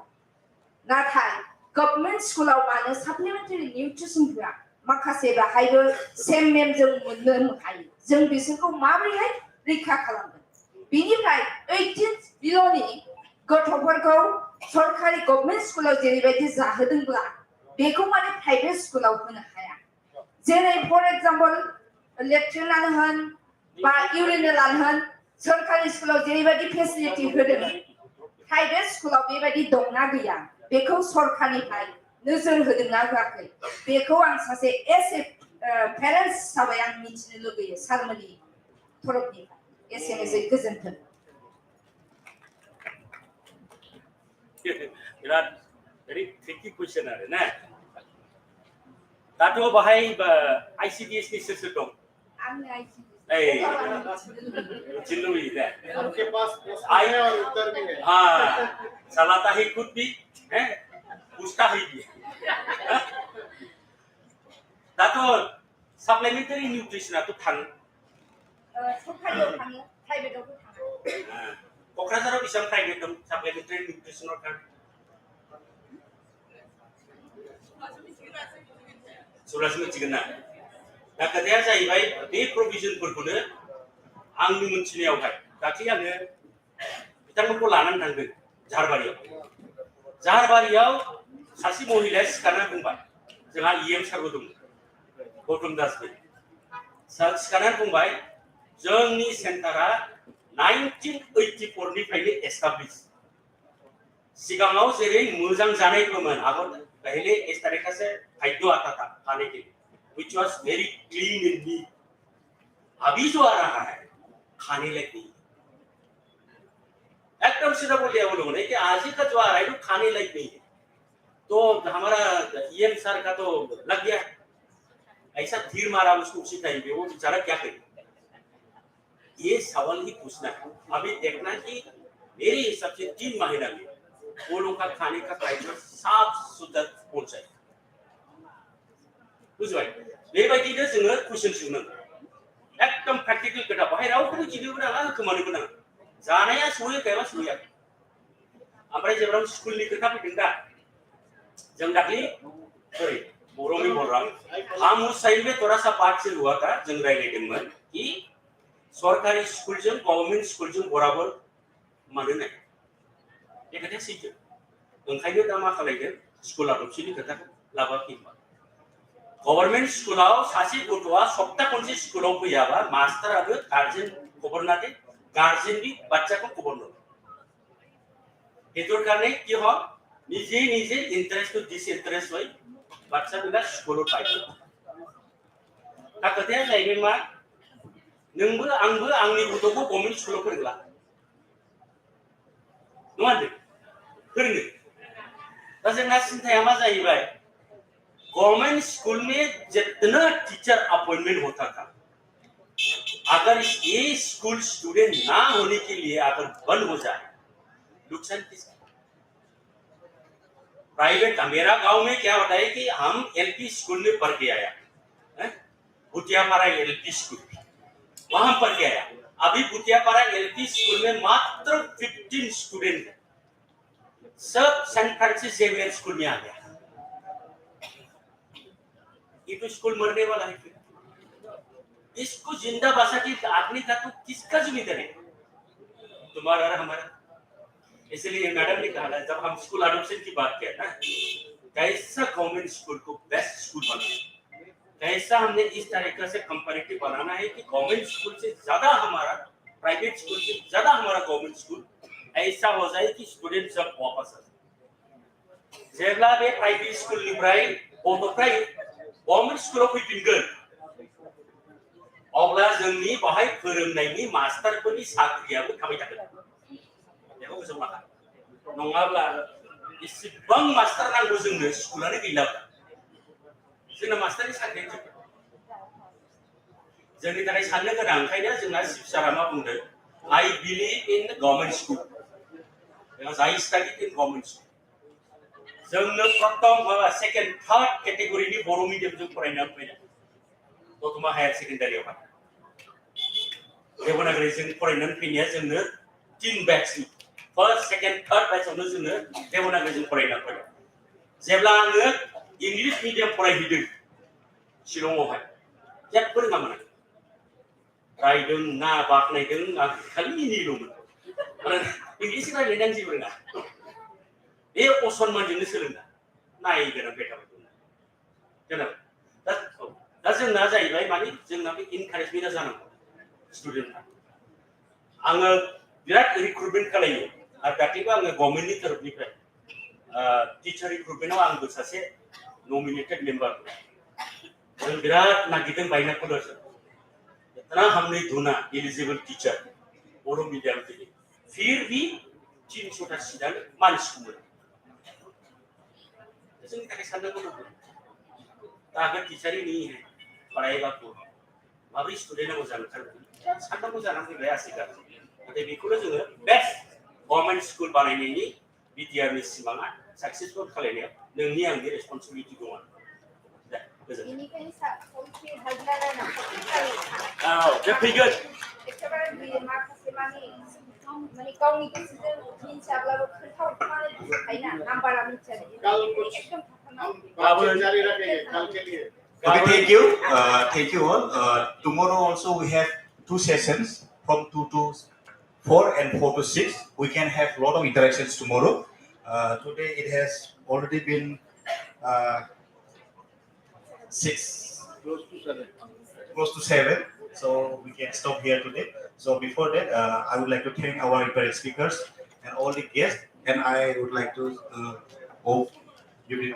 नाथाय गभर्नमेन्ट स्कुलाव मानो साप्लिमेन्टारि निउट्रिसन होआ माखासे बाहायबो सेम मेम जों मोननो हायो जों बिसोरखौ माबोरैहाय रैखा खालामगोन बिनिफ्राय 18 बिल'नि गथ'फोरखौ सरकारि गभर्नमेन्ट स्कुलाव जेरैबायदि जाहोदोंब्ला बेखौ माने प्राइभेट स्कुलाव होनो हाया जेरै फर एग्जाम्पल लेट्रिनानो होन बा इउरिनेलानो होन सरकारि स्कुलाव जेरैबायदि फेसिलिटि होदों प्राइभेट स्कुलाव बेबायदि दंना गैया बेखौ सरकारनिफ्राय नोजोर होदोंना होआखै बेखौ आं सासे एस ए पेरेन्ट्स हिसाबै आं मिथिनो लुबैयो सारमोननि तरफनिफ्राय एसेनोसै गोजोन्थों बिराद very tricky question आरो ना दाथ' बाहाय ICDS नि सोर दं आंनि आइसिडि मिथिनो लुबैयो दा आपके पास प्रश्न है और उत्तर भी है हाँ चलाता ही खुद भी हैं पूछता ही भी दाथ' साप्लिमेन्टारि निउट्रिसनाथ' थाङो सरकारियाव थाङो प्राइभेटआवबो थाङो क'क्राझाराव बेसेबां प्राइभेट दं साप्लिमेन्टारि निउट्रिसनाव थाङो सुब्लासो मिथिगोन ना दा खोथाया जाहैबाय बे प्रभिजनफोरखौनो आंनि मोनथिनायावहाय दाख्लै आङो बिथांमोनखौ लानानै थांदों जाहारबारियाव सासे महिलाया सिखारना बुंबाय जोंहा EM सारबो दंमोन गौतम दासबो सिखारनानै बुंबाय जोंनि सेन्टारा 1984 निफ्रायनो एस्टाब्लिश सिगाङाव जेरै मोजां जानाय दंमोन आगोल पहले इस तरीके से खाद्य आता था खाने के लिए which was very clean and neat अभी जो आ रहा है खाने लायक नहीं एकदम सीधा बोल दिया वो लोगों ने कि आज ही का जो आ रहा है वो खाने लायक नहीं है तो हमारा EM सर का तो लग गया ऐसा धीर मारा उसको उसी टाइम पे वो बेचारा क्या करे ये सवाल ही पूछना है अभी देखना कि मेरे हिसाब से 3 महीना में वो लोगों का खाने का क्राइटेरिया साफ सुथरा होना चाहिए बुझबाय बेबायदिनो जोङो कुइसन सोंनांगौ एकदम प्रेक्टिकल खोथा बाहाय रावखौबो गिनोबो नाङा होखोमानोबो नाङा जानाया सहैयो गायबा सहैया ओमफ्राय जेब्ला स्कुलनि खोथा फैदों दा जों दाख्लै सरि बर' में बोल रहा हूं हम उस साइड में थोड़ा सा बात से हुआ था जों रायलायदोंमोन कि सरकारि स्कुलजों गभर्नमेन्ट स्कुलजों बराबर मानो नाय बे खोथाया सैथो ओंखायनो दा मा खालायदों स्कुल आदबसिनि खोथाखौ लाबोआखै गभर्नमेन्ट स्कुलाव सासे गथ'आ सप्ता खनसे स्कुलाव फैयाबा मास्टाराबो गार्जेन खबर ना दे गार्जेन भी बच्चा को खबर न हेतुर कारणे कि हो निजे निजे इंटरेस्ट टू डिसइंटरेस्ट होय बच्चा बिला स्कुलाव थायो दा खोथाया जाहैबाय मा नोंबो आंबो आंनि गथ'खौ गभर्नमेन्ट स्कुलाव फोरोंला नङा होनदों फोरोङो दा जोंना सिन्थाया मा जाहैबाय गवर्नमेंट स्कूल में जितना टीचर अपॉइंटमेंट होता था अगर ये स्कूल स्टूडेंट ना होने के लिए अगर बंद हो जाए नुकसान किसका प्राइवेट का मेरा गांव में क्या होता है कि हम एलपी स्कूल में पढ़ के आया भुतियापाड़ा एलपी स्कूल वहां पढ़ के आया अभी भुतियापाड़ा एलपी स्कूल में मात्र 15 स्टूडेंट है सब सेंट फ्रांसिस जेवियर स्कूल में आ गया ये तो स्कूल मरने वाला है फिर इसको जिंदा बसा के आपने का तो किसका जिम्मेदारी है? तुम्हारा और हमारा। इसलिए मैडम ने कहा जब हम स्कूल एडॉप्शन की बात किया ना, कैसा गवर्नमेंट स्कूल को बेस्ट स्कूल बनाना, कैसा हमने इस तरीके से कंपैरेटिव बनाना है कि गवर्नमेंट स्कूल से ज्यादा हमारा प्राइवेट स्कूल से ज्यादा हमारा गवर्नमेंट स्कूल ऐसा हो जाए कि स्टूडेंट सब वापस आ जाए। जेब्ला बे प्राइवेट स्कूल निफ्राय गथ'फ्रा गवर्नमेंट स्कूलाव फैफिनगोन अब्ला जोंनि बाहाय फोरोंनायनि मास्टारफोरनि साख्रियाबो थाबाय थागोन। बेखौ गोसोआव लाखा। नङाब्ला इसेबां मास्टार नांगौ जोंनो स्कुलानो गैला। जोंना मास्टारनि साख्रियानो जोब्बाय। जोंनि थाखाय साननो गोनां ओंखायनो जोंना चिफ सारा मा बुंदों, I believe in government school because I studied in government school. जोंनो प्रथम माबा सेकेन्ड थार्ड केटेगरिनि बर' मिडियामजों फरायनानै फैनाय दतमा हायार सेकेन्डारियावहाय देवनागरिजों फरायनानै फैनाया जोंनो 3 बैचनि फर्स्ट सेकेन्ड थार्ड बैचआवनो जोङो देवनागरिजों फरायनानै फैदों। जेब्ला आङो इंलिश मिडियाम फरायहैदों शिलंआवहाय जेबो रोङामोन आं। रायदों ना बाख्नायदों आं खालि मिनिल'मोन। आरो इंलिश रायलायनो आं जेबो रोङा। बे असनमानजोंनो सोलोंदा नायगोनां बेटामोन खोनाबाय। दा जोंना जाहैबाय माने जोंना बे इनकारेजमेन्टआ जानांगौ स्टुडेन्टआ। आङो बिराद रिक्रुटमेन्ट खालायो आरो दाख्लैबो आङो गभर्नमेन्टनि तरफनिफ्राय टीचार रिक्रुटमेन्टआव आंबो सासे नमिनेटेड मेम्बार। जों बिराद नागिरदों बायनाकुलर से इतना हमने ढूंढा एलिजिबल टीचर बर' मीडियम के लिए, फिर भी 300 सीटानो मानसिखौ मोना। जोंनि थाखाय साननांगौ दं। दा अगर टीचर ही नहीं है पढ़ाएगा कौन? माबोरै स्टुडेन्टआ मोजां ओंखारगोन साननांगौ जानानै फैबाय आथिखाल। नाथाय बेखौनो जोङो बेस्ट गभर्नमेन्ट स्कुल बानायनायनि बिटिआरनि सिमाङा साक्सेसफुल खालायनायाव नोंनि आंनि रेसपन्सिबिलिटि दङ। दे गोजोनथों। बेनिखायनो साखौसे हाजिरा औ बे फैगोन। एखेबारे बे माखासे माने गावनि गोसोजों मिन्थियाब्लाबो खोन्थाहरखुमानो बुजिखायोना नाम्बारा मिन्थिया एकदम गाबोन जारी रखेंगे कल के लिए। Okay, thank you all. Tomorrow also we have 2 sessions from 2 to 4 and 4 to 6. We can have a lot of interactions tomorrow. Today it has already been 6, close to 7. So we can stop here today. So before that, I would like to thank our invited speakers and all the guests. And I would like to hope you did.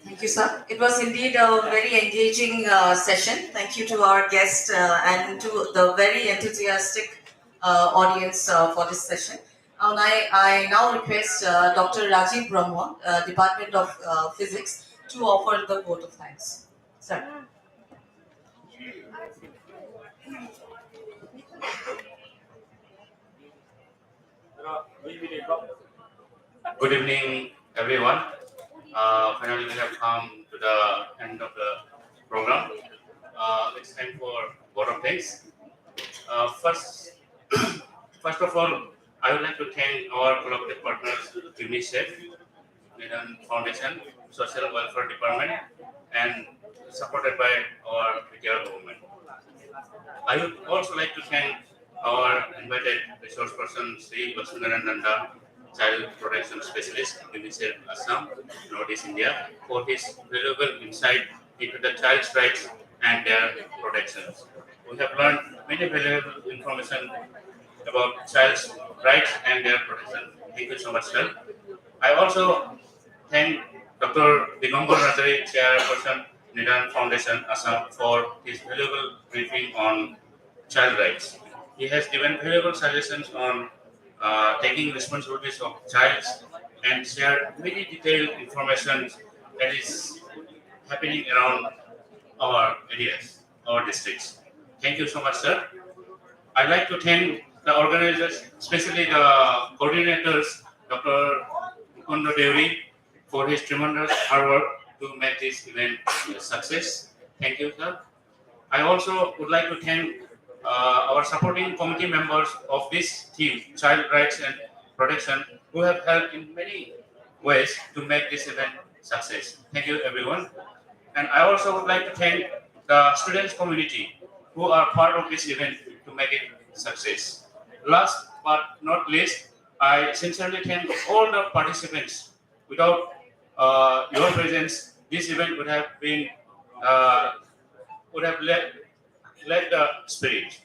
Thank you, sir. It was indeed a very engaging session. Thank you to our guest and to the very enthusiastic audience for this session. And I now request Dr. Rajiv Brahma, Department of Physics, to offer the vote of thanks. Sir. Good evening, everyone. Finally, we have come to the end of the program. It's time for vote of thanks. First of all, I would like to thank our collaborative partners, UNICEF, Nidan Foundation, Social Welfare Department, and supported by our BTR government. I would also like to thank our invited resource person, Sri Vasundarananda, Child Protection Specialist, UNICEF Assam, Northeast India, for his valuable insight into the child's rights and their protections. We have learned many valuable information about child's rights and their protection. Thank you so much, sir. I also thank Dr. Digambar Razari, Chairperson, Nidan Foundation, Assam, for his valuable briefing on child rights. He has given valuable suggestions on taking responsibilities of child and shared very detailed information that is happening around our areas, our districts. Thank you so much, sir. I'd like to thank the organizers, especially the coordinators, Dr. Mukundo Deuri, for his tremendous hard work to make this event a success. Thank you, sir. I also would like to thank our supporting committee members of this team, Child Rights and Protection, who have helped in many ways to make this event success. Thank you, everyone. And I also would like to thank the students community who are part of this event to make it a success. Last but not least, I sincerely thank all the participants. Without your presence, this event would have been would have led the spirit.